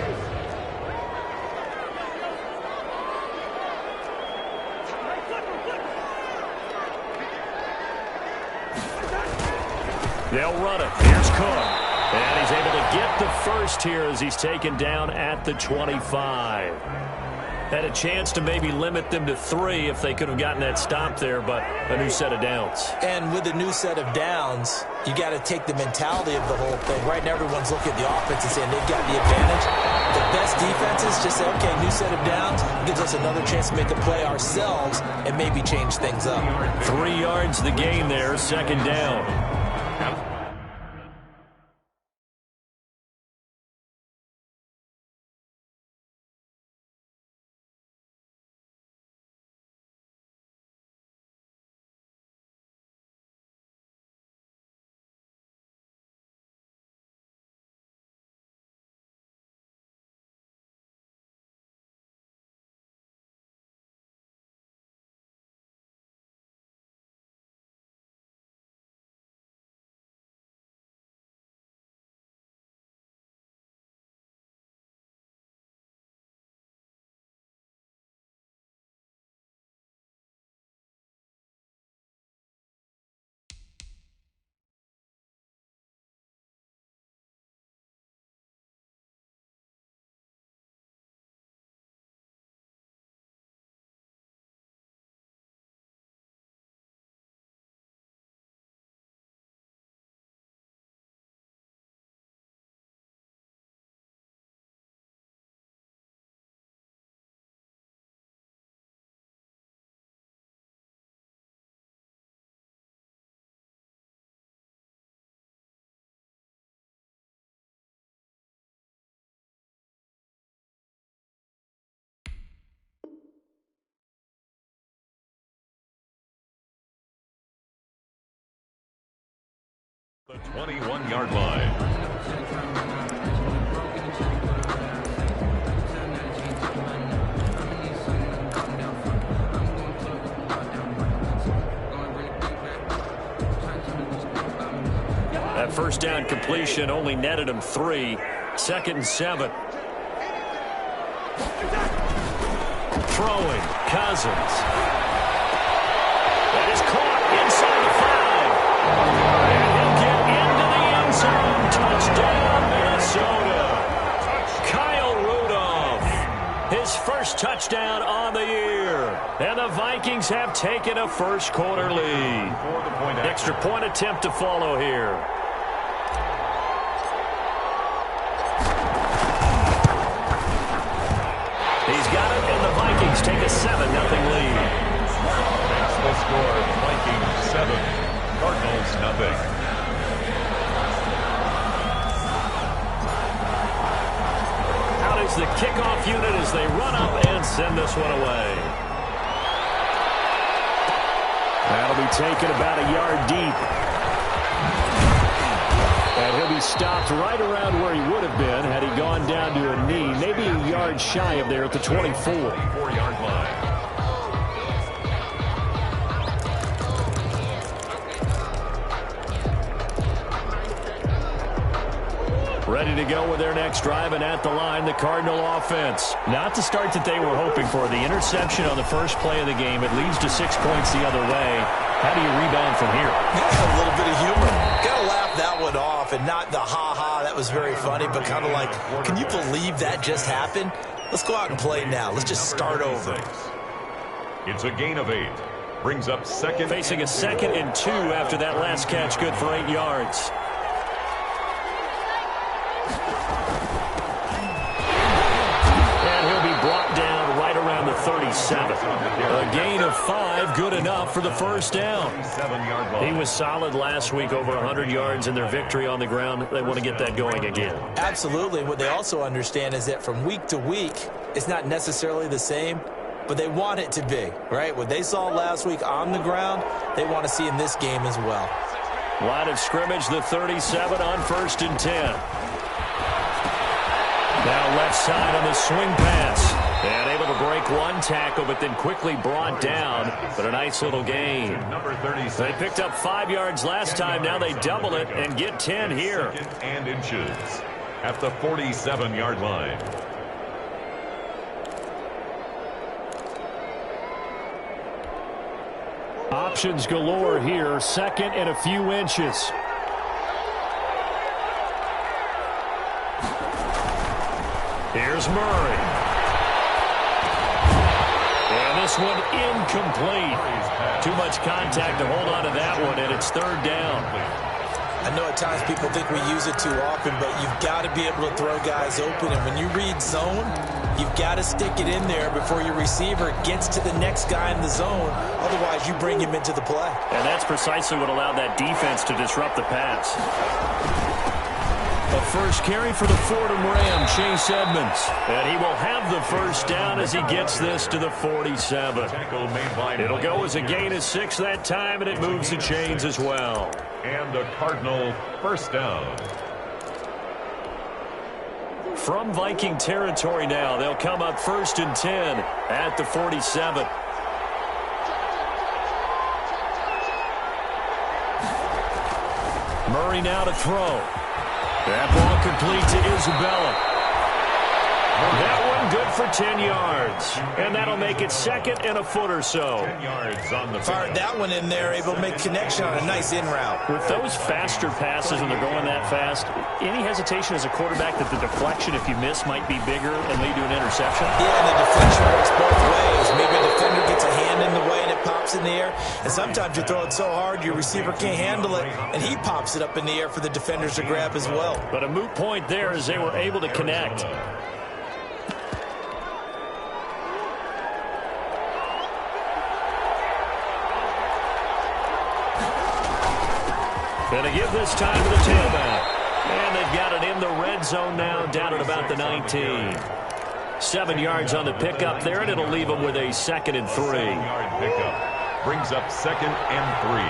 A: They'll run it. Here's Cook. And he's able to get the first here as he's taken down at the 25. Had a chance to maybe limit them to 3 if they could have gotten that stop there, but a new set of downs.
B: And with a new set of downs, you got to take the mentality of the whole thing. Right now, everyone's looking at the offense and saying they've got the advantage. The best defenses just say, okay, new set of downs gives us another chance to make a play ourselves and maybe change things up.
A: 3 yards the gain there, second down.
D: The 21-yard line.
A: That first down completion only netted him 3. 2nd and 7. Throwing. Cousins. That is caught inside the 5. And he'll get into the end zone. Touchdown, Minnesota. Kyle Rudolph. His first touchdown on the year. And the Vikings have taken a first quarter lead. Extra point attempt to follow here. He's got it, and the Vikings take a 7-0 lead.
D: That's the score. Vikings 7, Cardinals 0.
A: Out is the kickoff unit as they run up and send this one away. That'll be taken about a yard deep. And he'll be stopped right around where he would have been had he gone down to a knee, maybe a yard shy of there at the 24.
D: 4-yard line.
A: Ready to go with their next drive, and at the line, the Cardinal offense. Not the start that they were hoping for. The interception on the first play of the game. It leads to 6 points the other way. How do you rebound from here?
B: A little bit of humor. Got to laugh that one off, and not the ha-ha, that was very funny, but kind of like, can you believe that just happened? Let's go out and play now. Let's just start over.
D: It's a gain of 8. Brings up second.
A: Facing a 2nd and 2 after that last catch, good for 8 yards. And he'll be brought down right around the 37. A gain of 5, good enough for the first down.
D: 7-yard line.
A: He was solid last week, over 100 yards in their victory on the ground. They want to get that going again.
B: Absolutely. What they also understand is that from week to week, it's not necessarily the same, but they want it to be, right? What they saw last week on the ground, they want to see in this game as well.
A: Line of scrimmage, the 37 on 1st and 10. Now left side on the swing pass. And able to break one tackle, but then quickly brought down. But a nice little gain.
D: Number 36.
A: They picked up 5 yards last time. Now they double it and get 10 here.
D: 2nd and inches at the 47-yard line.
A: Options galore here. 2nd and a few inches. Here's Murray. And this one incomplete. Too much contact to hold on to that one, and it's third down.
B: I know at times people think we use it too often, but you've got to be able to throw guys open. And when you read zone, you've got to stick it in there before your receiver gets to the next guy in the zone. Otherwise, you bring him into the play.
A: And that's precisely what allowed that defense to disrupt the pass. A first carry for the Fordham Ram, Chase Edmonds. And he will have the first down as he gets this to the 47. It'll go as a gain of 6 that time, and it moves the chains as well.
D: And a Cardinal first down.
A: From Viking territory now, they'll come up 1st and 10 at the 47. Murray now to throw. That ball complete to Isabella. That one good for 10 yards. And that'll make it 2nd and a foot or so.
D: 10 yards on the
B: Fired that one in there, able to make connection on a nice in route.
A: With those faster passes and they're going that fast, any hesitation as a quarterback that the deflection, if you miss, might be bigger and lead to an interception?
B: Yeah, and the deflection works both ways. Maybe a defender gets a hand in the way and it pops in the air. And sometimes you throw it so hard your receiver can't handle it, and he pops it up in the air for the defenders to grab as well.
A: But a moot point there as they were able to connect. Going to give this time to the tailback. And they've got it in the red zone now, down at about the 19. 7 yards on the pickup there, and it'll leave them with a 2nd and 3.
D: 7-yard pickup brings up 2nd and 3.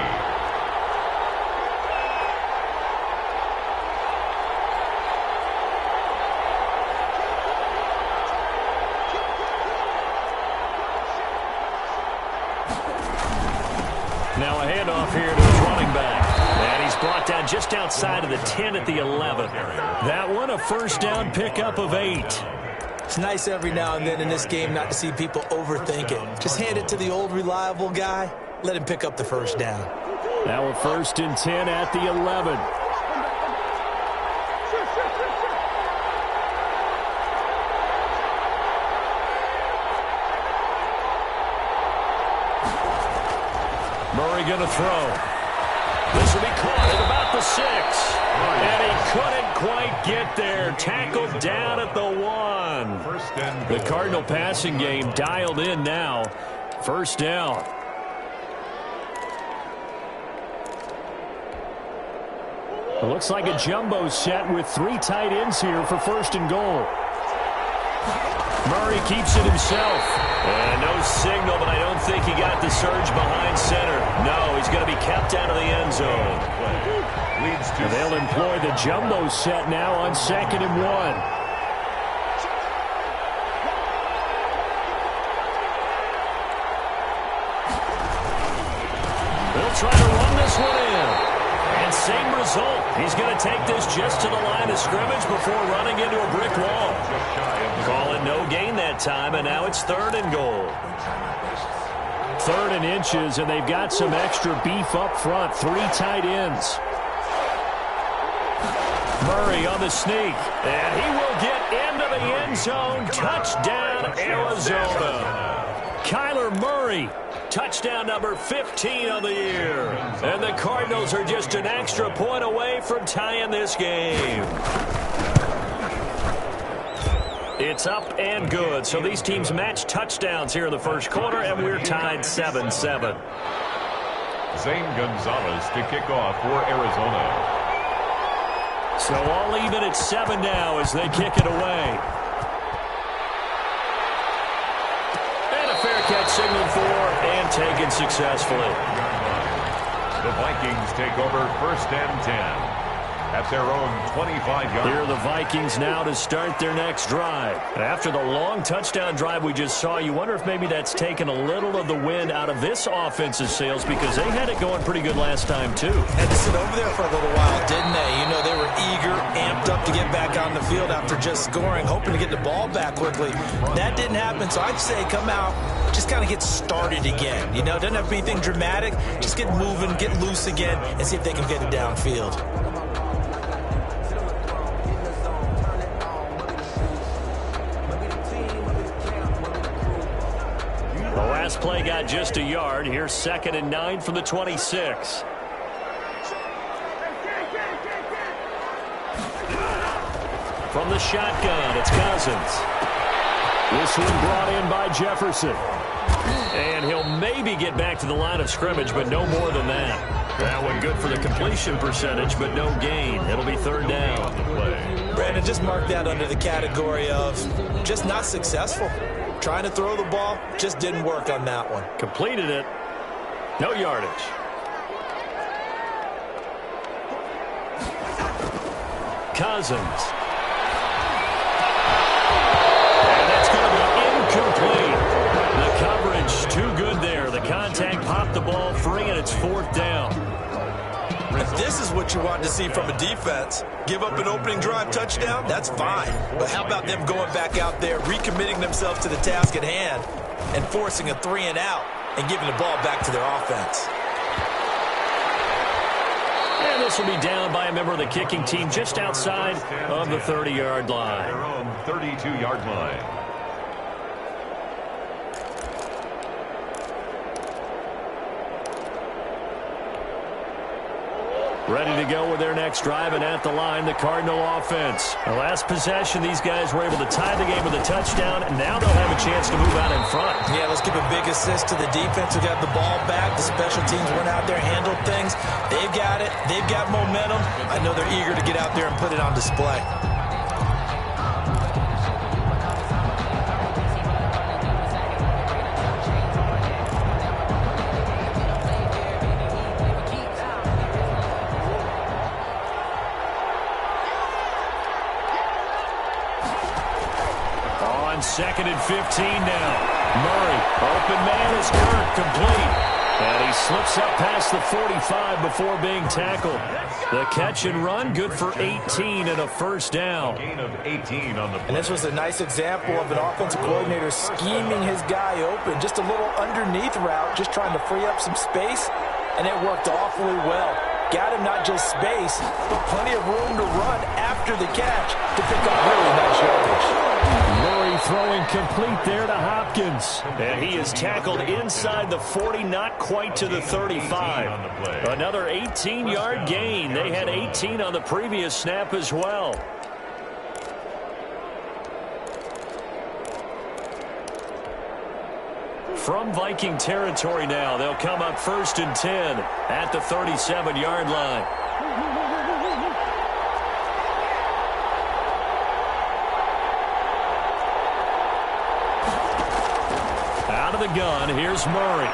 A: Now a handoff here to his running back. And he's brought down just outside of the 10 at the 11. That one a first down pickup of 8.
B: It's nice every now and then in this game not to see people overthink it. Just hand it to the old reliable guy. Let him pick up the first down.
A: Now a 1st and 10 at the 11. Murray going to throw. This will be caught at about the 6. And he couldn't quite get there. Tackled down at the 1. The Cardinal passing game dialed in now. First down. It looks like a jumbo set with 3 tight ends here for 1st and goal. Murray keeps it himself. And no signal, but I don't think he got the surge behind center. No, he's going to be kept out of the end zone. And they'll employ the jumbo set now on 2nd and 1. They'll try to run this one in. And same result. He's going to take this just to the line of scrimmage before running into a brick wall. Call it no gain that time, and now it's 3rd and goal. 3rd and inches, and they've got some extra beef up front. 3 tight ends. Murray on the sneak, and he will get into the end zone. Touchdown, Arizona. Kyler Murray, touchdown number 15 on the year. And the Cardinals are just an extra point away from tying this game. It's up and good. So these teams match touchdowns here in the first quarter, and we're tied 7-7.
D: Zane Gonzalez to kick off for Arizona.
A: So all even at 7 now as they kick it away. And a fair catch signaled for and taken successfully.
D: The Vikings take over 1st and 10. At their own 25 yards.
A: Here are the Vikings now to start their next drive. After the long touchdown drive we just saw, you wonder if maybe that's taken a little of the wind out of this offensive sails because they had it going pretty good last time too.
B: Had to sit over there for a little while, didn't they? You know, they were eager, amped up to get back on the field after just scoring, hoping to get the ball back quickly. That didn't happen, so I'd say come out, just kind of get started again. You know, doesn't have to be anything dramatic. Just get moving, get loose again, and see if they can get it downfield.
A: Last play got just a yard. Here's 2nd and 9 from the 26. From the shotgun, it's Cousins. This one brought in by Jefferson. And he'll maybe get back to the line of scrimmage, but no more than that. That one good for the completion percentage, but no gain. It'll be 3rd down.
C: Brandon, just mark that under the category of just not successful. Trying to throw the ball, just didn't work on that one.
A: Completed it. No yardage. Cousins. And that's going to be incomplete. The coverage too good there. The contact popped the ball free, and it's 4th down.
C: If this is what you want to see from a defense, give up an opening drive touchdown, that's fine. But how about them going back out there, recommitting themselves to the task at hand, and forcing a 3-and-out and giving the ball back to their offense?
A: And this will be down by a member of the kicking team just outside of the 30-yard line.
D: Their own 32-yard line.
A: Ready to go with their next drive, and at the line, the Cardinal offense. The last possession, these guys were able to tie the game with a touchdown, and now they'll have a chance to move out in front.
C: Yeah, let's give a big assist to the defense who got the ball back. The special teams went out there, handled things. They've got it. They've got momentum. I know they're eager to get out there and put it on display.
A: On 2nd and 15 now. Murray, open man is Kirk, complete. And he slips up past the 45 before being tackled. The catch and run, good for 18 and a 1st down.
D: Gain of 18 on the play.
C: And this was a nice example of an offensive coordinator scheming his guy open. Just a little underneath route, just trying to free up some space, and it worked awfully well. Got him not just space, but plenty of room to run after the catch to pick up really nice yardage.
A: Murray throwing complete there to Hopkins. And he is tackled inside the 40, not quite to the 35. Another 18-yard gain. They had 18 on the previous snap as well. From Viking territory now, they'll come up 1st and 10 at the 37-yard line. Out of the gun, here's Murray.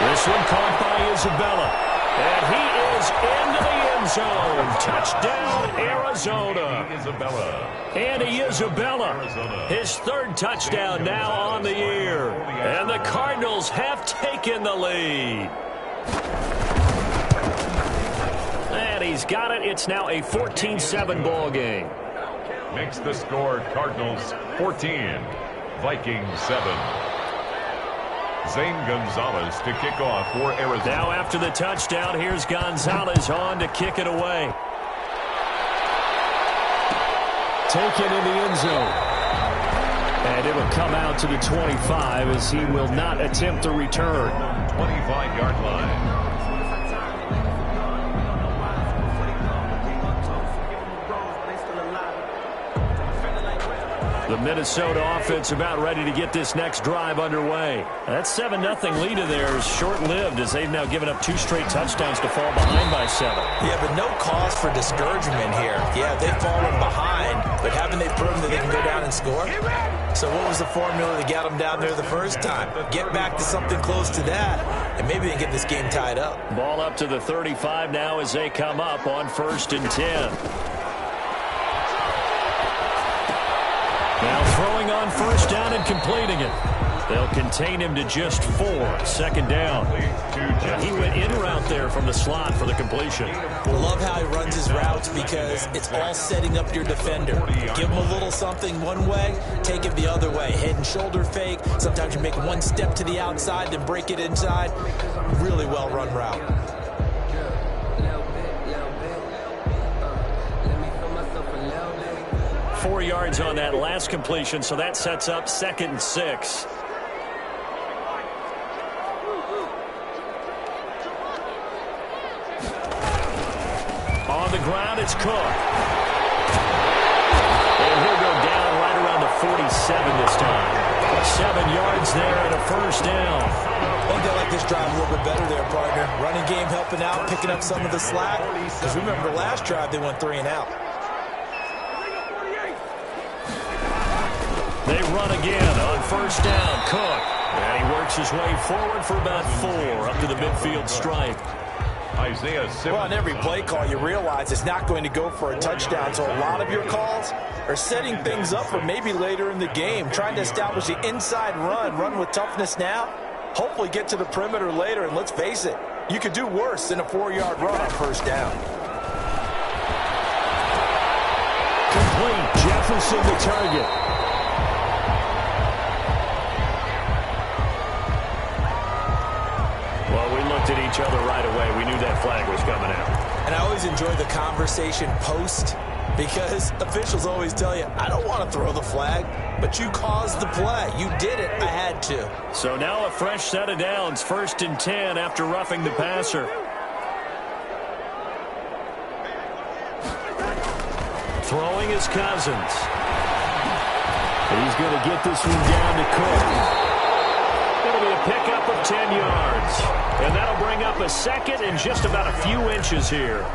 A: This one caught by Isabella. And he is into the end zone. Touchdown, Arizona. Andy Isabella, his 3rd touchdown now on the year. And the Cardinals have taken the lead. And he's got it. It's now a 14-7 ball game.
D: Makes the score Cardinals 14, Vikings 7. Zane Gonzalez to kick off for Arizona.
A: Now after the touchdown, here's Gonzalez on to kick it away. Taken in the end zone. And it will come out to the 25 as he will not attempt the return.
D: 25-yard line.
A: The Minnesota offense about ready to get this next drive underway. That 7-0 lead of theirs short-lived as they've now given up 2 straight touchdowns to fall behind by 7.
C: Yeah, but no cause for discouragement here. Yeah, they've fallen behind, but haven't they proven that they can go down and score? So what was the formula to get them down there the first time? Get back to something close to that, and maybe they get this game tied up.
A: Ball up to the 35 now as they come up on 1st and 10. Now throwing on 1st down and completing it. They'll contain him to just 4. 2nd down. He went in route there from the slot for the completion.
C: Love how he runs his routes because it's all setting up your defender. Give him a little something one way, take it the other way. Head and shoulder fake. Sometimes you make one step to the outside, then break it inside. Really well run route.
A: 4 yards on that last completion, so that sets up 2nd and 6. On the ground, it's Cook. And he'll go down right around the 47 this time. 7 yards there and a first down.
B: I think they like this drive a little bit better there, partner. Running game helping out, picking up some of the slack. Because remember, the last drive they went 3 and out.
A: They run again on first down. Cook. And he works his way forward for about 4 up to the midfield stripe.
D: Isaiah Simmons.
C: Well, on every play call, you realize it's not going to go for a touchdown. So a lot of your calls are setting things up for maybe later in the game, trying to establish the inside run with toughness now, hopefully get to the perimeter later. And let's face it, you could do worse than a 4-yard run on first down.
A: Complete. Jefferson the target. At each other right away. We knew that flag was coming out.
B: And I always enjoy the conversation post because officials always tell you, I don't want to throw the flag, but you caused the play. You did it. I had to.
A: So now a fresh set of downs. 1st and 10 after roughing the passer. Throwing is Cousins. He's going to get this one down to Cook. It'll be a pickup of 10 yards. And that'll bring up a 2nd and just about a few inches here.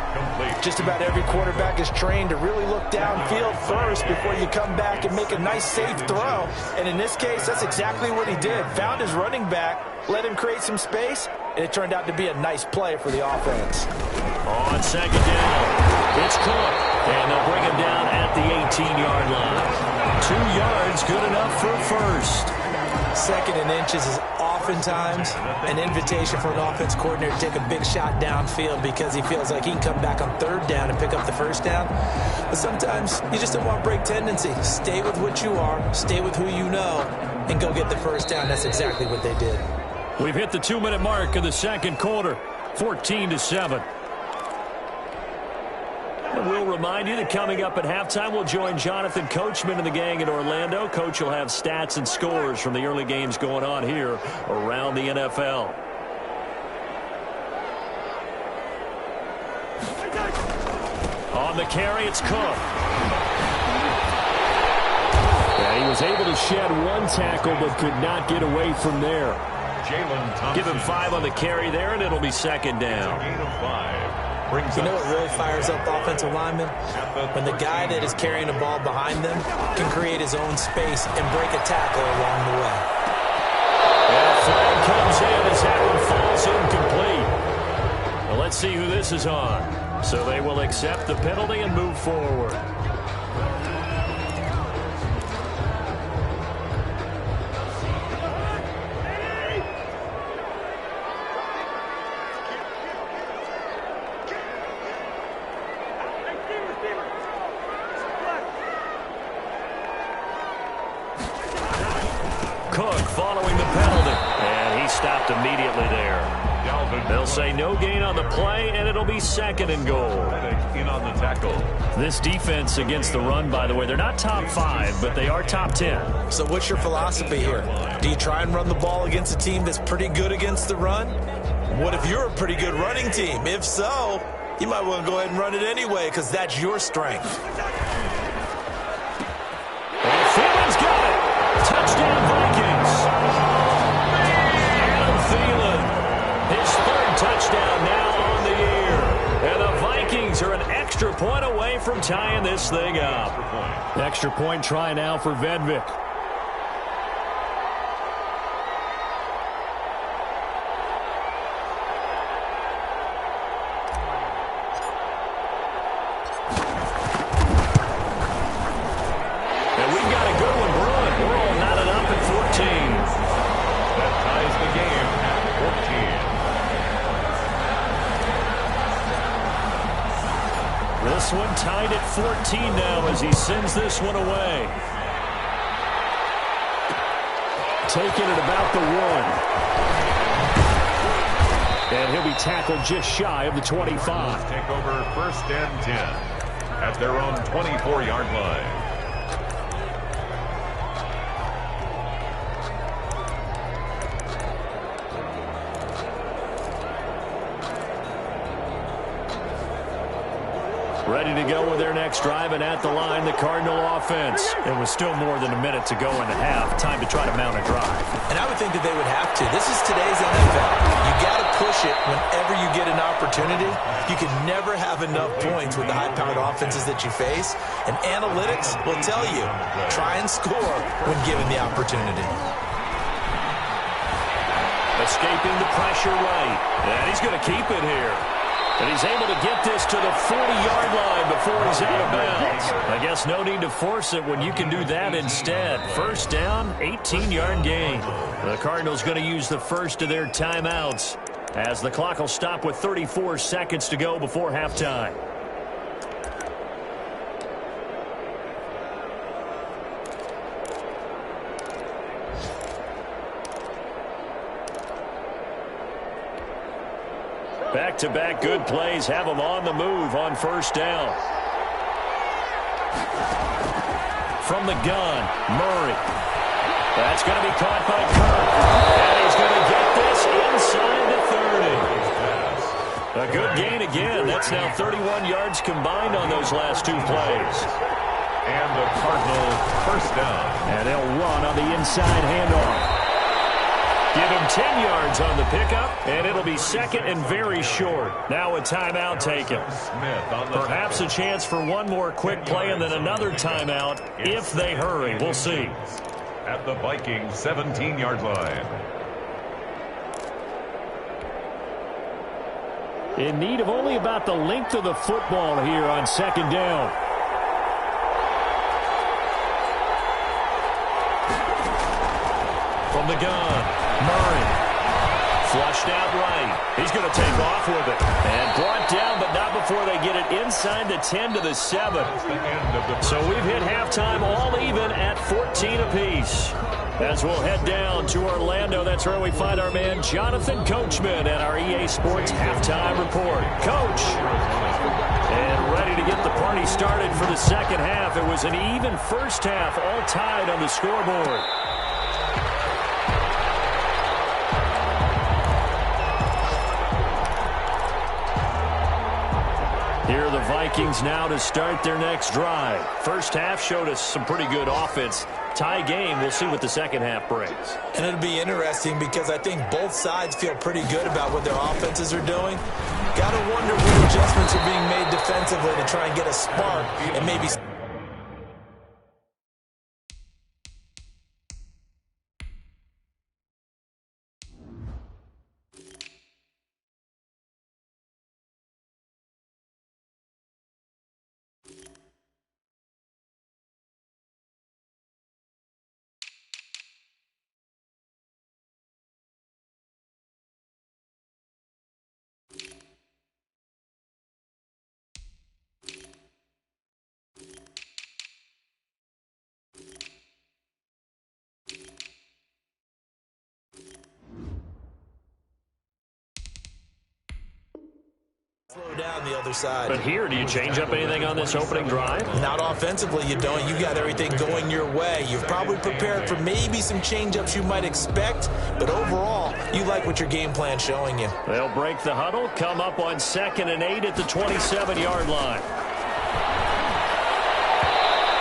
C: Just about every quarterback is trained to really look downfield first before you come back and make a nice, safe throw. And in this case, that's exactly what he did. Found his running back, let him create some space, and it turned out to be a nice play for the offense.
A: On 2nd down, it's Cook. And they'll bring him down at the 18-yard line. 2 yards, good enough for a first.
B: 2nd and inches is oftentimes an invitation for an offense coordinator to take a big shot downfield because he feels like he can come back on 3rd down and pick up the first down. But sometimes you just don't want break tendency. Stay with what you are, stay with who you know, and go get the first down. That's exactly what they did.
A: We've hit the 2-minute mark of the 2nd quarter, 14-7. And we'll remind you that coming up at halftime, we'll join Jonathan Coachman and the gang in Orlando. Coach will have stats and scores from the early games going on here around the NFL. On the carry, it's Cook. Yeah, he was able to shed 1 tackle but could not get away from there. Give him 5 on the carry there, and it'll be 2nd down.
D: Gain of 5.
B: You know what really fires up offensive linemen? When the guy that is carrying the ball behind them can create his own space and break a tackle along the way.
A: And flag comes in as that one falls incomplete. Well, let's see who this is on. So they will accept the penalty and move forward. Cook following the penalty, and he stopped immediately there. They'll say no gain on the play, and it'll be 2nd and goal.
D: In on the tackle.
A: This defense against the run, by the way, they're not top 5, but they are top 10.
B: So what's your philosophy here? Do you try and run the ball against a team that's pretty good against the run? What if you're a pretty good running team? If so, you might want to go ahead and run it anyway because that's your strength.
A: And Thielen's got it. Touchdown, Vikings. Adam Thielen, his 3rd touchdown now on the year. And the Vikings are an extra point away from tying this thing up. Extra point try now for Vedvik. And we've got a good one brewing. We're all knotted up at 14.
D: That ties the game at 14.
A: This one tied at 14 now as he sends this one away. Taking it about the 1. And he'll be tackled just shy of the 25.
D: Take over 1st and 10 at their own 24-yard line.
A: Ready to go with their next drive, and at the line, the Cardinal offense. It was still more than a minute to go in the half. Time to try to mount a drive.
B: And I would think that they would have to. This is today's NFL. You got to push it whenever you get an opportunity. You can never have enough points with the high-powered offenses that you face. And analytics will tell you, try and score when given the opportunity.
A: Escaping the pressure right. And he's going to keep it here. And he's able to get this to the 40-yard line before he's out of bounds. I guess no need to force it when you can do that instead. First down, 18-yard gain. The Cardinals going to use the first of their timeouts as the clock will stop with 34 seconds to go before halftime. Back-to-back good plays have them on the move on first down. From the gun, Murray. That's going to be caught by Kirk. And he's going to get this inside the 30. A good gain again. That's now 31 yards combined on those last two plays.
D: And the Cardinals first down.
A: And they'll run on the inside handoff. Give him 10 yards on the pickup, and it'll be second and very short. Now a timeout taken. Perhaps a chance for one more quick play and then another timeout if they hurry. We'll see.
D: At the Vikings 17-yard line.
A: In need of only about the length of the football here on second down. From the gun. Murray, flushed out right. He's going to take off with it. And brought down, but not before they get it inside the 10 to the 7. So we've hit halftime all even at 14 apiece. As we'll head down to Orlando, that's where we find our man Jonathan Coachman at our EA Sports Halftime Report. Coach. And ready to get the party started for the second half. It was an even first half, all tied on the scoreboard. Here are the Vikings now to start their next drive. First half showed us some pretty good offense. Tie game, we'll see what the second half brings.
B: And it'll be interesting because I think both sides feel pretty good about what their offenses are doing. Got to wonder what adjustments are being made defensively to try and get a spark and maybe... slow down the other side.
A: But here, do you change up anything on this opening drive?
B: Not offensively, you don't. You got everything going your way. You've probably prepared for maybe some change-ups you might expect, but overall, you like what your game plan's showing you.
A: They'll break the huddle, come up on 2nd and 8 at the 27-yard line.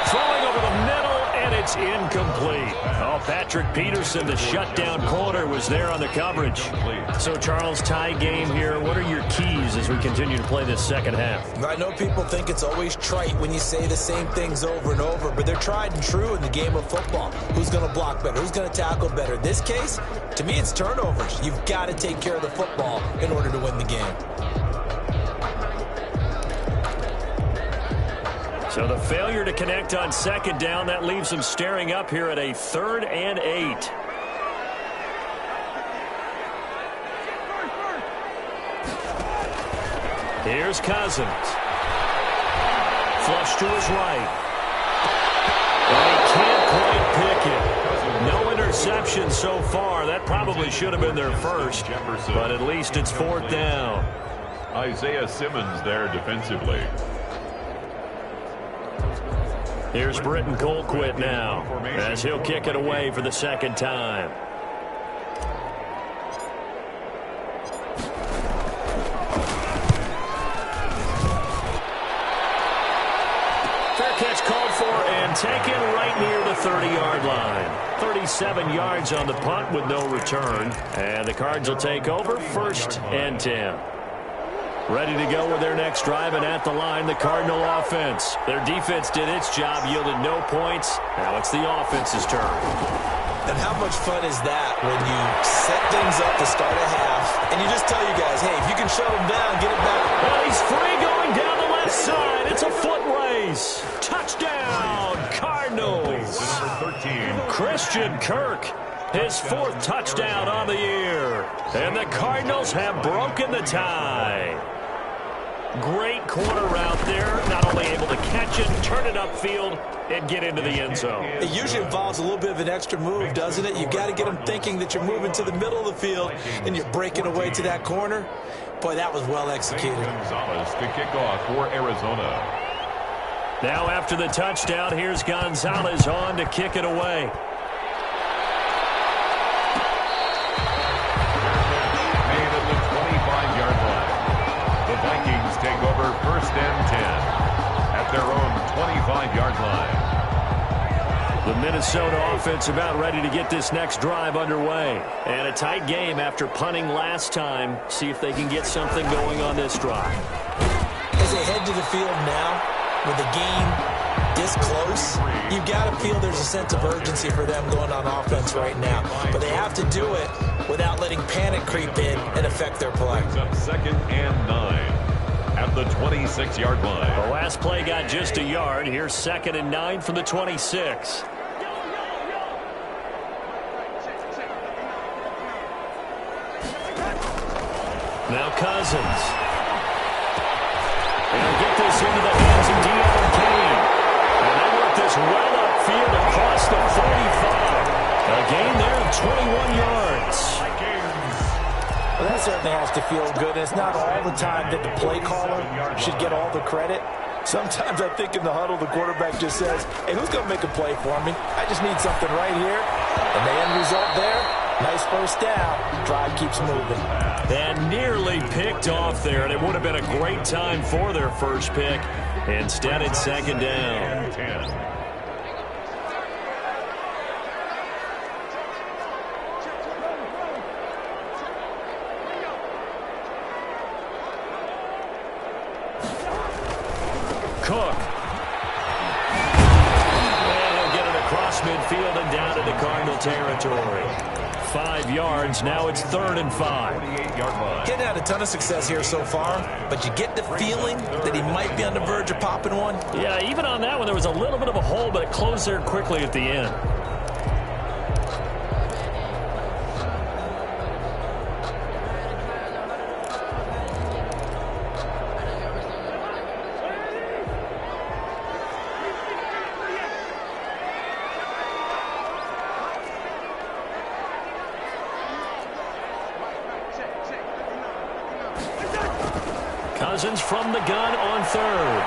A: Throwing over the middle, and it's incomplete. Oh, Patrick Peterson, the shutdown corner, was there on the coverage. So, Charles, tie game here. What are your keys as we continue to play this second half?
B: I know people think it's always trite when you say the same things over and over, but they're tried and true in the game of football. Who's going to block better? Who's going to tackle better? In this case, to me, it's turnovers. You've got to take care of the football in order to win the game.
A: So the failure to connect on second down, that leaves them staring up here at a 3rd and 8. Here's Cousins. Flush to his right. And he can't quite pick it. No interception so far. That probably should have been their first, but at least it's 4th down.
D: Isaiah Simmons there defensively.
A: Here's Britton Colquitt now, as he'll kick it away for the second time. taken right near the 30-yard line. 37 yards on the punt with no return. And the Cards will take over 1st and 10. Ready to go with their next drive, and at the line, the Cardinal offense. Their defense did its job, yielded no points. Now it's the offense's turn.
B: And how much fun is that when you set things up to start a half, and you just tell you guys, hey, if you can shut them down, get it back.
A: Well, he's free going down the left side. It's a foot race. Touchdown, Cardinals.
D: Number 13.
A: Christian Kirk, his 4th touchdown on the year. And the Cardinals have broken the tie. Great corner route there. Not only able to catch it, turn it upfield, and get into the end zone.
B: It usually involves a little bit of an extra move, doesn't it? You've got to get them thinking that you're moving to the middle of the field and you're breaking away to that corner. Boy, that was well executed.
D: Gonzalez to kick off for Arizona.
A: Now after the touchdown, here's Gonzalez on to kick it away.
D: Made at the 25-yard line. The Vikings take over 1st and 10 at their own 25-yard line.
A: The Minnesota offense about ready to get this next drive underway. And a tight game after punting last time. See if they can get something going on this drive.
B: As they head to the field now, with the game this close, you've got to feel there's a sense of urgency for them going on offense right now. But they have to do it without letting panic creep in and affect their play.
D: It's up 2nd and 9 at the 26-yard line.
A: The last play got just a yard. Here's 2nd and 9 from the 26. Now Cousins. They'll get this into the hands of Deion Kane. And they work this well upfield across the 45. A gain there of 21 yards.
C: Well, that certainly has to feel good. It's not all the time that the play caller should get all the credit. Sometimes I think in the huddle, the quarterback just says, hey, who's going to make a play for me? I just need something right here. And the end result there, nice 1st down. Drive keeps moving.
A: And nearly picked off there, and it would have been a great time for their first pick. Instead, it's 2nd down. Cook. And he'll get it across midfield and down into Cardinal territory. 5 yards. Now it's 3rd and 5.
B: Getting had a ton of success here so far, but you get the feeling that he might be on the verge of popping one.
A: Yeah, even on that one, there was a little bit of a hole, but it closed there quickly at the end. Cousins from the gun on 3rd.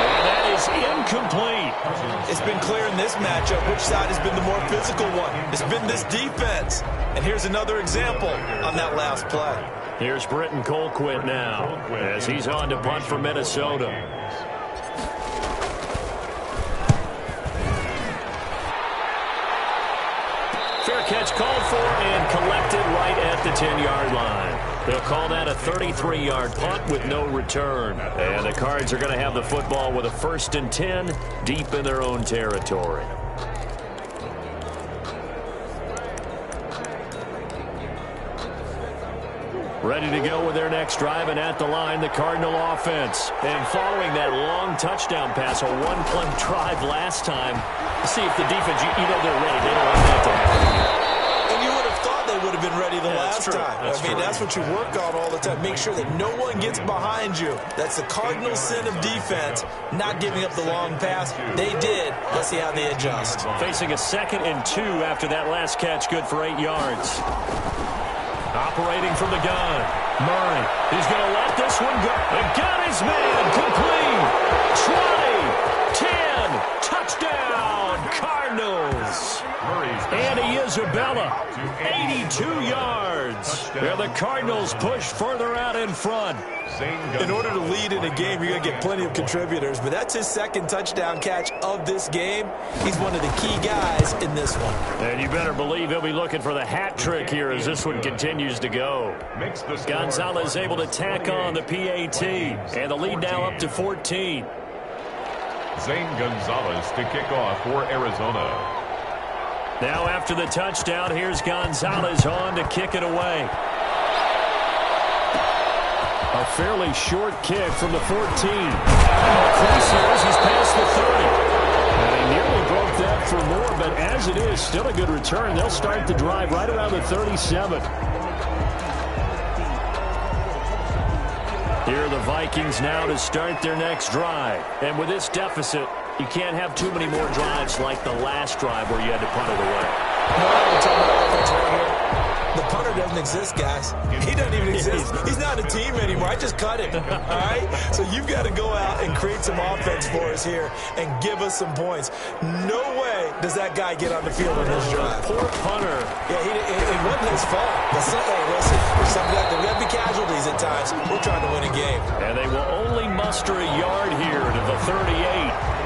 A: And that is incomplete.
B: It's been clear in this matchup which side has been the more physical one. It's been this defense. And here's another example on that last play.
A: Here's Britton Colquitt now as he's on to punt for Minnesota. Fair catch called for and collected right at the 10-yard line. They'll call that a 33-yard punt with no return. And the Cards are going to have the football with a 1st and 10 deep in their own territory. Ready to go with their next drive, and at the line, the Cardinal offense. And following that long touchdown pass, a one-play drive last time, see if the defense, you know they're ready. They don't want that to happen.
B: And you would have thought they would have been ready the last time. That's what you work on all the time. Make sure that no one gets behind you. That's the cardinal sin of defense, not giving up the long pass. They did. Let's see how they adjust.
A: Facing a 2nd and 2 after that last catch, good for 8 yards. Operating from the gun. Murray. He's going to let this one go. And got his man. Complete. 20. 10. Touchdown. Cardinals.
D: Murray's
A: Andy Isabella, 82 yards. And the Cardinals push further out in front.
C: In order to lead in a game, you're going to get plenty of contributors, but that's his second touchdown catch of this game. He's one of the key guys in this one.
A: And you better believe he'll be looking for the hat trick here as this one continues to go. Gonzalez able to tack on the PAT, and the lead now up to 14.
D: Zane Gonzalez to kick off for Arizona.
A: Now after the touchdown, here's Gonzalez on to kick it away. A fairly short kick from the 14. Across here as he's past the 30. And he nearly broke that for more, but as it is, still a good return. They'll start the drive right around the 37. Here are the Vikings now to start their next drive. And with this deficit, you can't have too many more drives like the last drive where you had to punt it away.
C: The punter doesn't exist, guys. He doesn't even exist. He's not a team anymore. I just cut him. All right? So you've got to go out and create some offense for us here and give us some points. No way does that guy get on the field on this drive.
A: Poor punter.
C: Yeah, it wasn't his fault. But hey, listen, something like that. We have to be casualties at times. We're trying to win a game.
A: And they will only muster a yard here to the 38.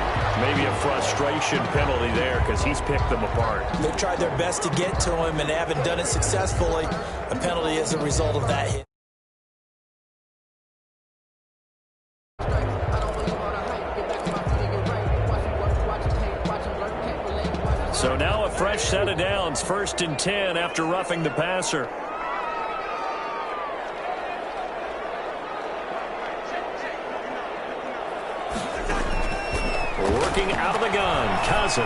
A: Maybe a frustration penalty there because he's picked them apart.
C: They've tried their best to get to him and haven't done it successfully. A penalty is a result of that hit.
A: So now a fresh set of downs, 1st and 10 after roughing the passer. Working out of the gun, Cousins.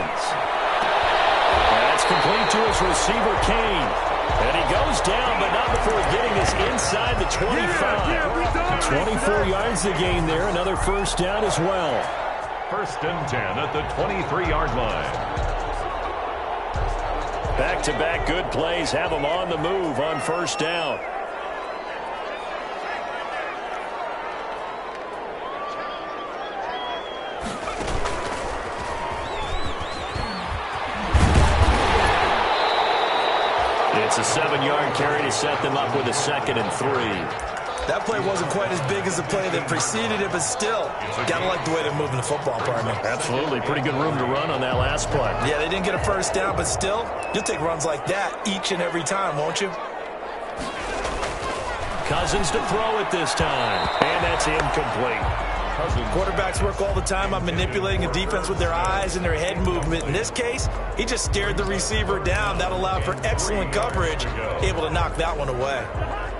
A: That's complete to his receiver, Kane. And he goes down, but not before getting us inside the 25. 24 yards to gain there. Another first down as well.
D: 1st and 10 at the 23-yard line.
A: Back-to-back good plays have them on the move on first down. It's a 7-yard carry to set them up with a 2nd and 3.
C: That play wasn't quite as big as the play that preceded it, but still, got to like the way they're moving the football, partner.
A: Absolutely. Pretty good room to run on that last play.
C: Yeah, they didn't get a first down, but still, you'll take runs like that each and every time, won't you?
A: Cousins to throw it this time, and that's incomplete.
C: Quarterbacks work all the time on manipulating a defense with their eyes and their head movement. In this case, he just stared the receiver down. That allowed for excellent coverage, able to knock that one away.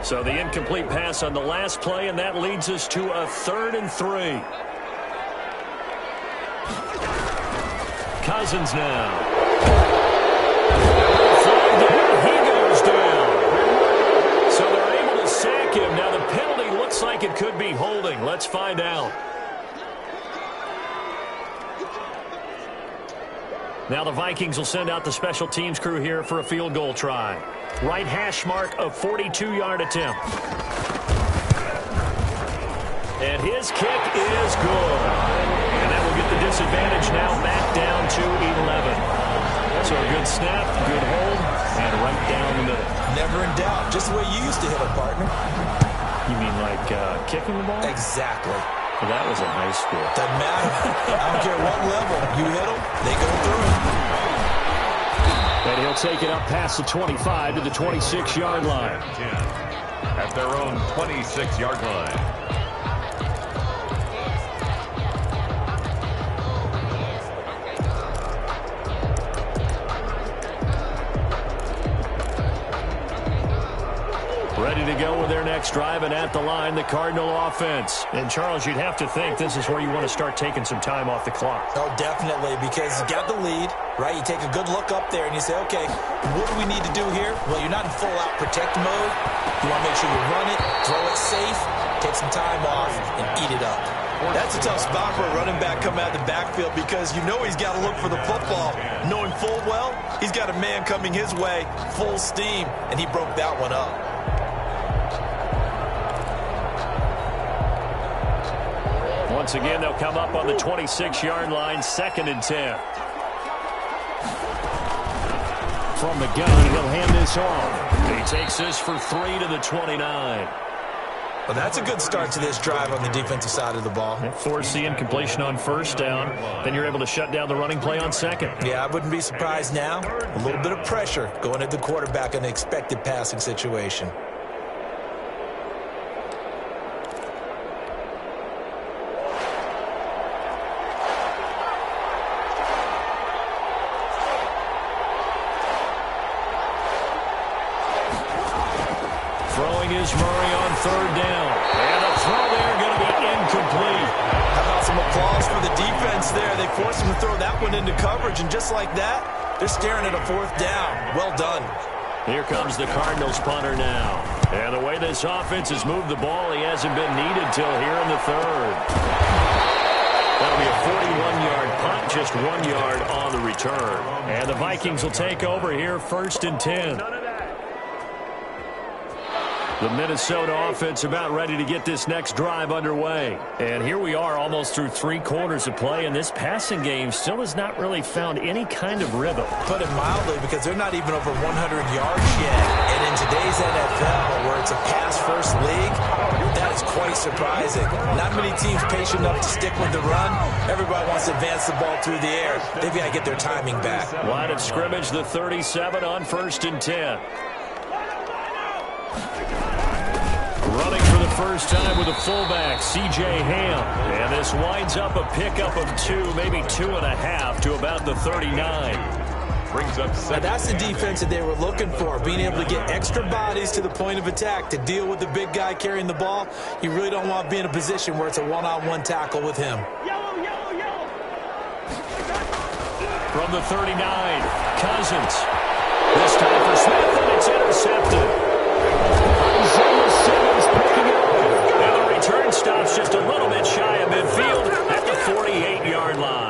A: So the incomplete pass on the last play, and that leads us to a 3rd and 3. Cousins now. He goes down. So they're able to sack him. Now the penalty looks like it could be holding. Let's find out. Now the Vikings will send out the special teams crew here for a field goal try. Right hash mark of 42-yard attempt. And his kick is good. And that will get the disadvantage now back down to 11. So a good snap, good hold, and right down the middle.
C: Never in doubt. Just the way you used to hit a partner.
A: You mean like kicking the ball?
C: Exactly.
A: Well, that was in high school.
C: Doesn't matter. I don't care what level. You hit them, they go through.
A: And he'll take it up past the 25 to the 26-yard line.
D: At their own 26-yard line.
A: Ready to go with their next drive, and at the line, the Cardinal offense. And, Charles, you'd have to think this is where you want to start taking some time off the clock.
C: Oh, definitely, because you got the lead, right? You take a good look up there, and you say, okay, what do we need to do here? Well, you're not in full-out protect mode. You want to make sure you run it, throw it safe, take some time off, and eat it up. That's a tough spot for a running back coming out of the backfield because you know he's got to look for the football. Knowing full well, he's got a man coming his way, full steam, and he broke that one up.
A: Once again, they'll come up on the 26-yard line, 2nd and 10. From the gun, he'll hand this off. He takes this for 3 to the 29.
C: Well, that's a good start to this drive on the defensive side of the ball.
A: Force the incompletion on first down. Then you're able to shut down the running play on second.
C: Yeah, I wouldn't be surprised now. A little bit of pressure going at the quarterback in an expected passing situation.
A: Throwing is Murray on third down. And a throw there going to be incomplete.
C: How about some applause for the defense there? They forced him to throw that one into coverage, and just like that, they're staring at a fourth down. Well done.
A: Here comes the Cardinals punter now. And the way this offense has moved the ball, he hasn't been needed till here in the third. That'll be a 41-yard punt, just 1 yard on the return. And the Vikings will take over here, 1st and 10. The Minnesota offense about ready to get this next drive underway. And here we are almost through 3 quarters of play, and this passing game still has not really found any kind of rhythm.
C: Put it mildly, because they're not even over 100 yards yet. And in today's NFL, where it's a pass-first league, that is quite surprising. Not many teams patient enough to stick with the run. Everybody wants to advance the ball through the air. They've got to get their timing back.
A: Line of scrimmage, the 37 on 1st and 10. Running for the first time with a fullback, C.J. Ham. And this winds up a pickup of 2, maybe 2.5 to about the 39.
D: Brings up
C: now that's the defense that they were looking for, being able to get extra bodies to the point of attack to deal with the big guy carrying the ball. You really don't want to be in a position where it's a one-on-one tackle with him.
A: From the 39, Cousins. This time for Smith, and it's intercepted. And the return stops just a little bit shy of midfield at the 48-yard line.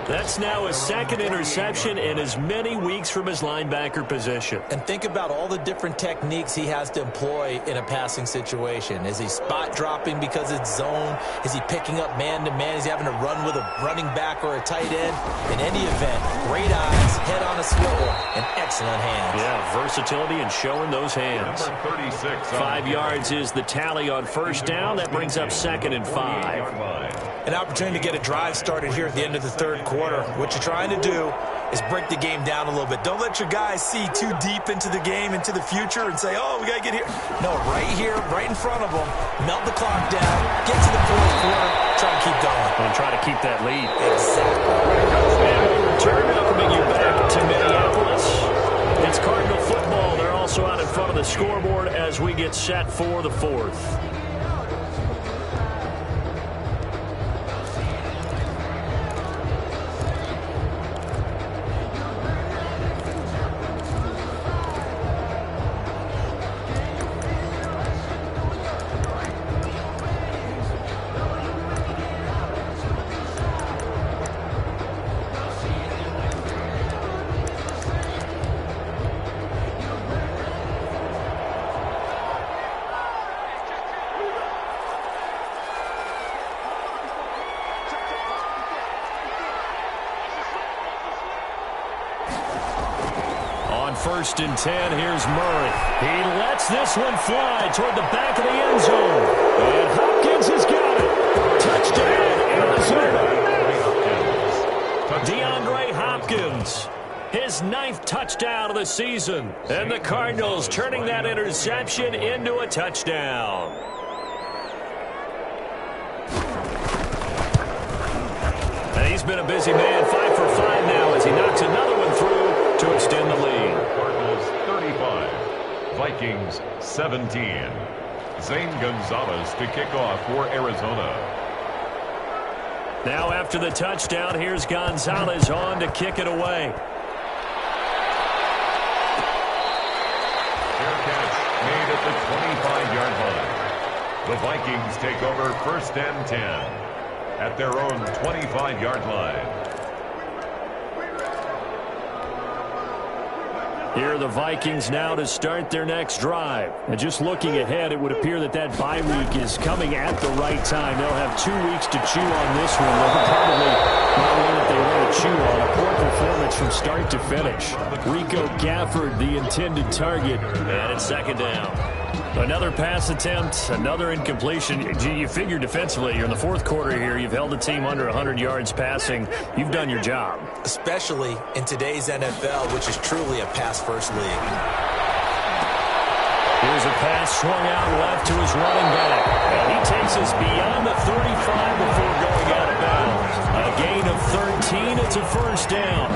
A: That's now his 2nd interception in as many weeks from his linebacker position.
C: And think about all the different techniques he has to employ in a passing situation. Is he spot dropping because it's zone? Is he picking up man-to-man? Is he having to run with a running back or a tight end? In any event, great eyes, head on a swivel, and excellent hands.
A: Yeah, versatility and showing those hands.
D: Number 36.
A: 5 yards is the tally on first down. That brings up 2nd and 5.
C: An opportunity to get a drive started here at the end of the third quarter. What you're trying to do is break the game down a little bit. Don't let your guys see too deep into the game, into the future, and say, oh, we got to get here. No, right here, right in front of them, melt the clock down, get to the fourth quarter, try to keep going.
A: And try to keep that lead.
C: Exactly.
A: And we return, welcoming you back to Minneapolis. It's Cardinal football. They're also out in front of the scoreboard as we get set for the 4th. First and 10, here's Murray. He lets this one fly toward the back of the end zone. And Hopkins has got it. Touchdown, Arizona. DeAndre Hopkins, his 9th touchdown of the season. And the Cardinals turning that interception into a touchdown. And he's been a busy man, 5 for 5 now as he knocks another one through to extend the lead.
D: Cardinals 35, Vikings 17. Zane Gonzalez to kick off for Arizona.
A: Now after the touchdown, here's Gonzalez on to kick it away.
D: Fair catch made at the 25-yard line. The Vikings take over 1st and 10 at their own 25-yard line.
A: Here are the Vikings now to start their next drive. And just looking ahead, it would appear that that bye week is coming at the right time. They'll have 2 weeks to chew on this one. They'll probably not one that they want to chew on. A poor performance from start to finish. Rico Gafford, the intended target. And it's second down. Another pass attempt, another incompletion. You figure defensively, you're in the fourth quarter here. You've held the team under 100 yards passing. You've done your job.
B: Especially in today's NFL, which is truly a pass-first league.
A: Here's a pass swung out left to his running back. And he takes us beyond the 35 before going out of bounds. A gain of 13. It's a first down.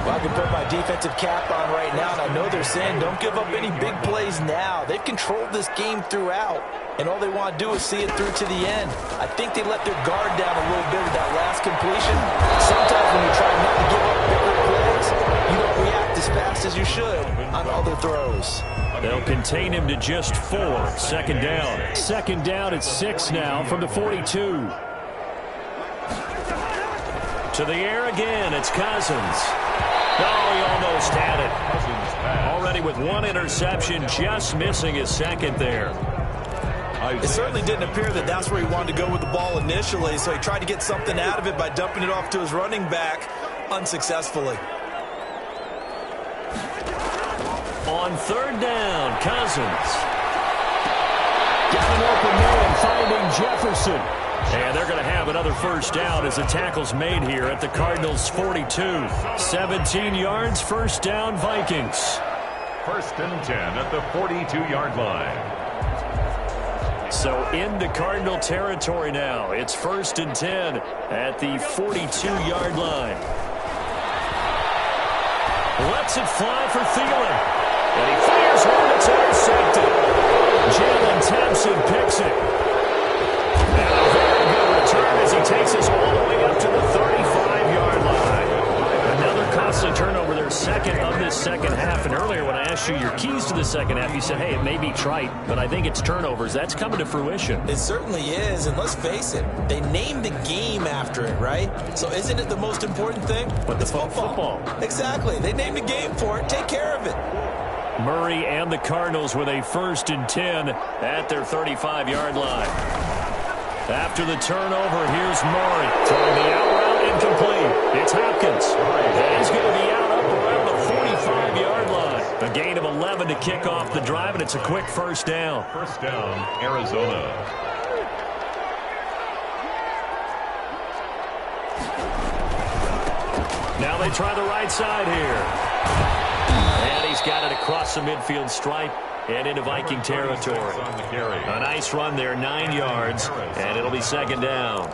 C: Well, I can put my defensive cap on right now, and I know they're saying don't give up any big plays now. They've controlled this game throughout, and all they want to do is see it through to the end. I think they let their guard down a little bit with that last completion. Sometimes when you try not to give up bigger plays, you don't react as fast as you should on other throws.
A: They'll contain him to just 4. Second down. Second down at 6 now from the 42. To the air again, it's Cousins. Oh, he almost had it. Already with 1 interception, just missing his second there.
C: It certainly didn't appear that that's where he wanted to go with the ball initially, so he tried to get something out of it by dumping it off to his running back unsuccessfully.
A: On third down, Cousins. Got an open man, finding Jefferson. And they're going to have another first down as the tackle's made here at the Cardinals' 42. 17 yards, first down, Vikings.
D: First and 10 at the 42-yard line.
A: So into Cardinal territory now. It's first and 10 at the 42-yard line. Lets it fly for Thielen. And he fires one that's intercepted. Jalen Thompson picks it. And a very good return as he takes us all the way up to the 35-yard line. Another costly turnover, their second of this second half. And earlier when I asked you your keys to the second half, you said, hey, it may be trite, but I think it's turnovers. That's coming to fruition.
B: It certainly is, and let's face it, they named the game after it, right? So isn't it the most important thing?
A: But
B: it's football. Exactly. They named the game for it. Take care of it.
A: Murray and the Cardinals with a first and 10 at their 35-yard line. After the turnover, here's Murray throwing the out route incomplete. It's Hopkins. And he's going to be out up around the 45-yard line. A gain of 11 to kick off the drive, and it's a quick first down.
D: First down, Arizona.
A: Now they try the right side here. And he's got it across the midfield stripe and into Viking territory. A nice run there, 9 yards, and it'll be second down.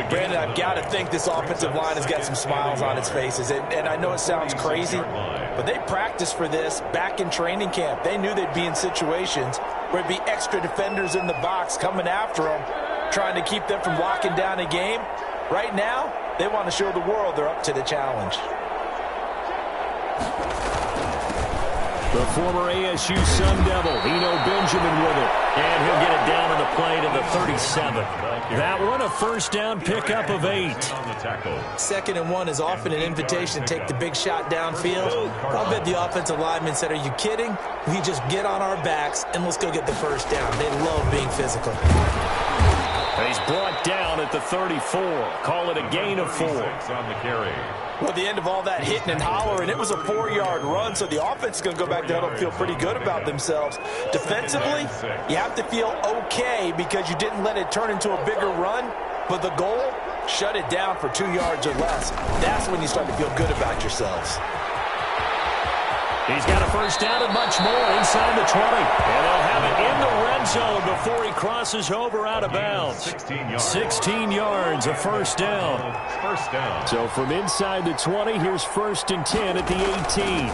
C: Brandon, I've got to think this offensive line has got some smiles on its faces. And I know it sounds crazy, but they practiced for this back in training camp. They knew they'd be in situations where it'd be extra defenders in the box coming after them, trying to keep them from locking down a game. Right now, they want to show the world they're up to the challenge.
A: The former ASU Sun Devil, Eno Benjamin with it. And he'll get it down on the play to the 37. That one a first down pickup of 8.
B: Second and 1 is often an invitation to take the big shot downfield. I'll bet the offensive lineman said, are you kidding? We just get on our backs and let's go get the first down. They love being physical.
A: He's brought down at the 34. Call it a gain of 4.
D: On the carry.
C: Well, at the end of all that hitting and hollering, it was a 4-yard run, so the offense is going to go back there and feel pretty good about themselves. Defensively, you have to feel okay because you didn't let it turn into a bigger run, but the goal, shut it down for 2 yards or less. That's when you start to feel good about yourselves.
A: He's got a first down and much more inside the 20. And they'll have it in the red zone before he crosses over out of bounds. 16 yards, a first down.
D: First down.
A: So from inside the 20, here's first and 10 at the 18.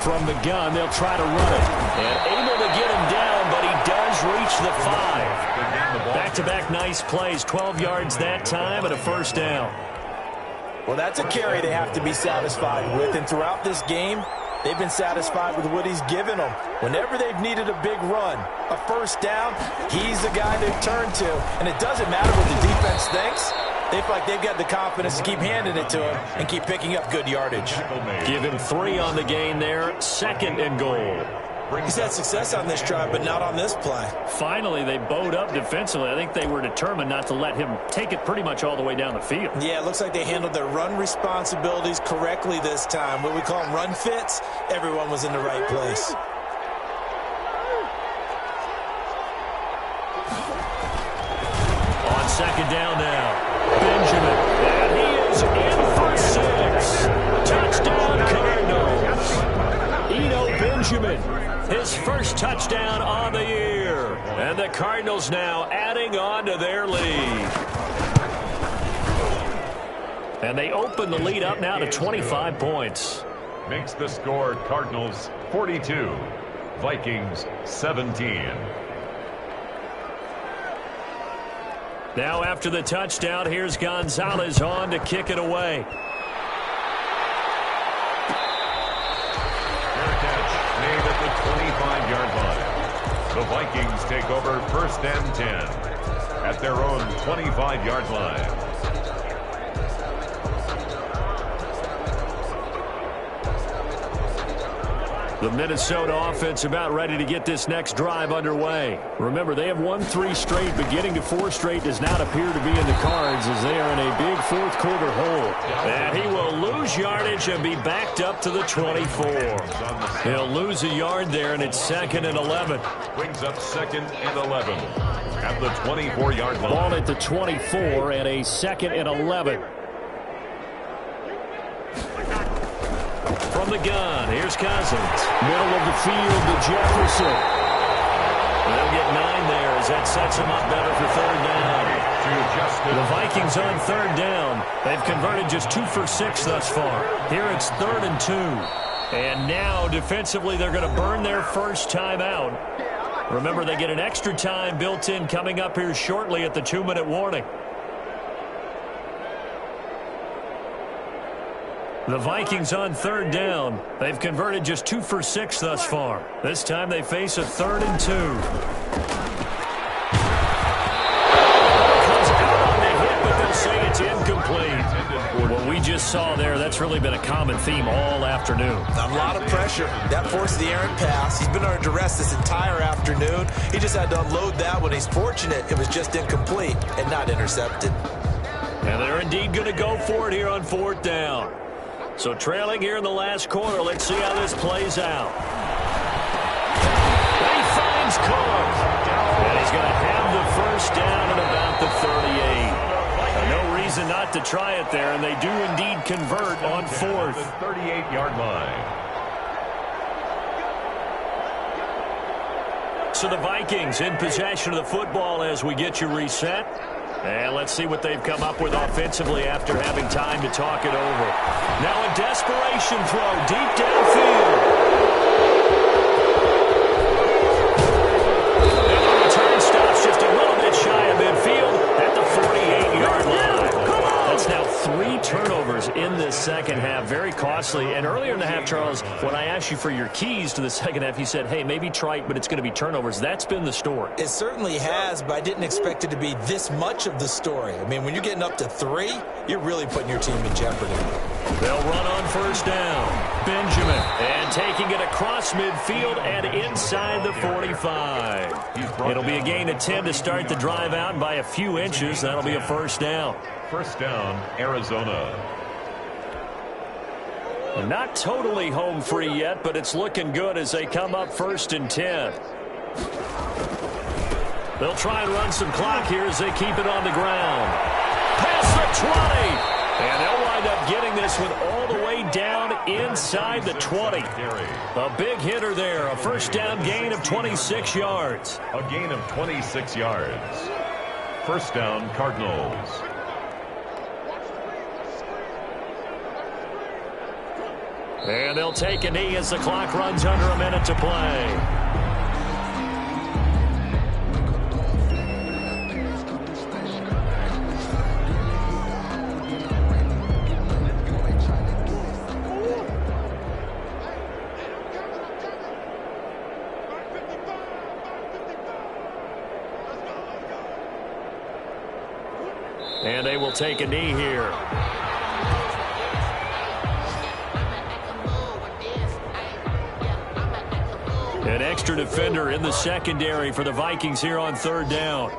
A: From the gun, they'll try to run it. And able to get him down, but he does reach the 5. Back-to-back nice plays, 12 yards that time and a first down.
C: Well, that's a carry they have to be satisfied with. And throughout this game, they've been satisfied with what he's given them. Whenever they've needed a big run, a first down, he's the guy they've turned to. And it doesn't matter what the defense thinks. They feel like they've got the confidence to keep handing it to him and keep picking up good yardage.
A: Give him 3 on the gain there. 2nd and goal.
C: He's had success on this drive, but not on this play.
A: Finally, they bowed up defensively. I think they were determined not to let him take it pretty much all the way down the field.
C: Yeah, it looks like they handled their run responsibilities correctly this time. What we call them run fits, everyone was in the right place.
A: On 2nd down now, Benjamin. And he is in for 6. Touchdown, Cardinals. Eno Benjamin, his first touchdown on the year. And the Cardinals now adding on to their lead. And they open the lead up now to 25 points.
D: Makes the score Cardinals 42, Vikings 17.
A: Now after the touchdown, here's Gonzalez on to kick it away.
D: Fair catch made at the 25-yard line. The Vikings take over 1st and 10 at their own 25-yard line.
A: The Minnesota offense about ready to get this next drive underway. Remember, they have won 3 straight, but getting to 4 straight does not appear to be in the cards as they are in a big 4th quarter hole. And he will lose yardage and be backed up to the 24. He'll lose a yard there, and it's 2nd and 11.
D: Brings up 2nd and 11 at the 24-yard line.
A: Ball at the 24 and a 2nd and 11. From the gun, here's Cousins. Middle of the field to Jefferson. They'll get 9 there as that sets him up better for 3rd down. The Vikings on 3rd down. They've converted just 2 for 6 thus far. Here it's 3rd and 2. And now defensively they're going to burn their first time out. Remember, they get an extra time built in coming up here shortly at the 2-minute warning. The Vikings on 3rd down. They've converted just 2 for 6 thus far. This time they face a 3rd and 2. Comes out on the hit, but they'll say it's incomplete. What we just saw there, that's really been a common theme all afternoon.
C: A lot of pressure. That forced the errant pass. He's been under duress this entire afternoon. He just had to unload that one. He's fortunate it was just incomplete and not intercepted.
A: And they're indeed going to go for it here on 4th down. So trailing here in the last quarter, let's see how this plays out. And he finds Cook. And he's going to have the first down at about the 38. No reason not to try it there, and they do indeed convert on 4th.
D: The 38-yard line.
A: So the Vikings in possession of the football as we get you reset. And let's see what they've come up with offensively after having time to talk it over. Now a desperation throw deep downfield. And the return stops just a little bit shy of midfield at the 48-yard line. That's now 3 turnovers in this second half. Very costly. And earlier in the half, Charles, when I asked you for your keys to the second half, you said, hey, maybe trite, but it's going to be turnovers. That's been the story.
C: It certainly has, but I didn't expect it to be this much of the story. I mean, when you're getting up to 3, you're really putting your team in jeopardy.
A: They'll run on 1st down. Benjamin. And taking it across midfield and inside the 45. It'll be a gain of 10 to start the drive out by a few inches. That'll be a 1st down.
D: 1st down, Arizona.
A: Not totally home free yet, but it's looking good as they come up 1st and 10. They'll try and run some clock here as they keep it on the ground. Past the 20. And they'll wind up getting this one all the way down inside the 20. A big hitter there. A 1st down gain of 26 yards.
D: A gain of 26 yards. 1st down, Cardinals.
A: And they'll take a knee as the clock runs under a minute to play. And they will take a knee here. An extra defender in the secondary for the Vikings here on third down.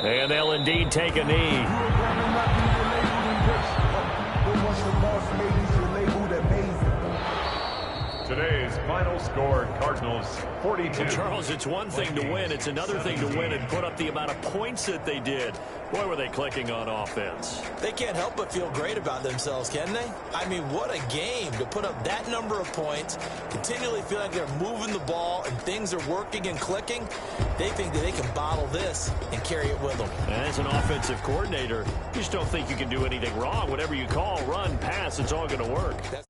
A: And they'll indeed take a knee.
D: Today's final score, Cardinals 42.
A: Well, Charles, it's one thing to win. It's another thing to win and put up the amount of points that they did. Boy, were they clicking on offense.
B: They can't help but feel great about themselves, can they? I mean, what a game to put up that number of points, continually feel like they're moving the ball and things are working and clicking. They think that they can bottle this and carry it with them.
A: As an offensive coordinator, you just don't think you can do anything wrong. Whatever you call, run, pass, it's all going to work.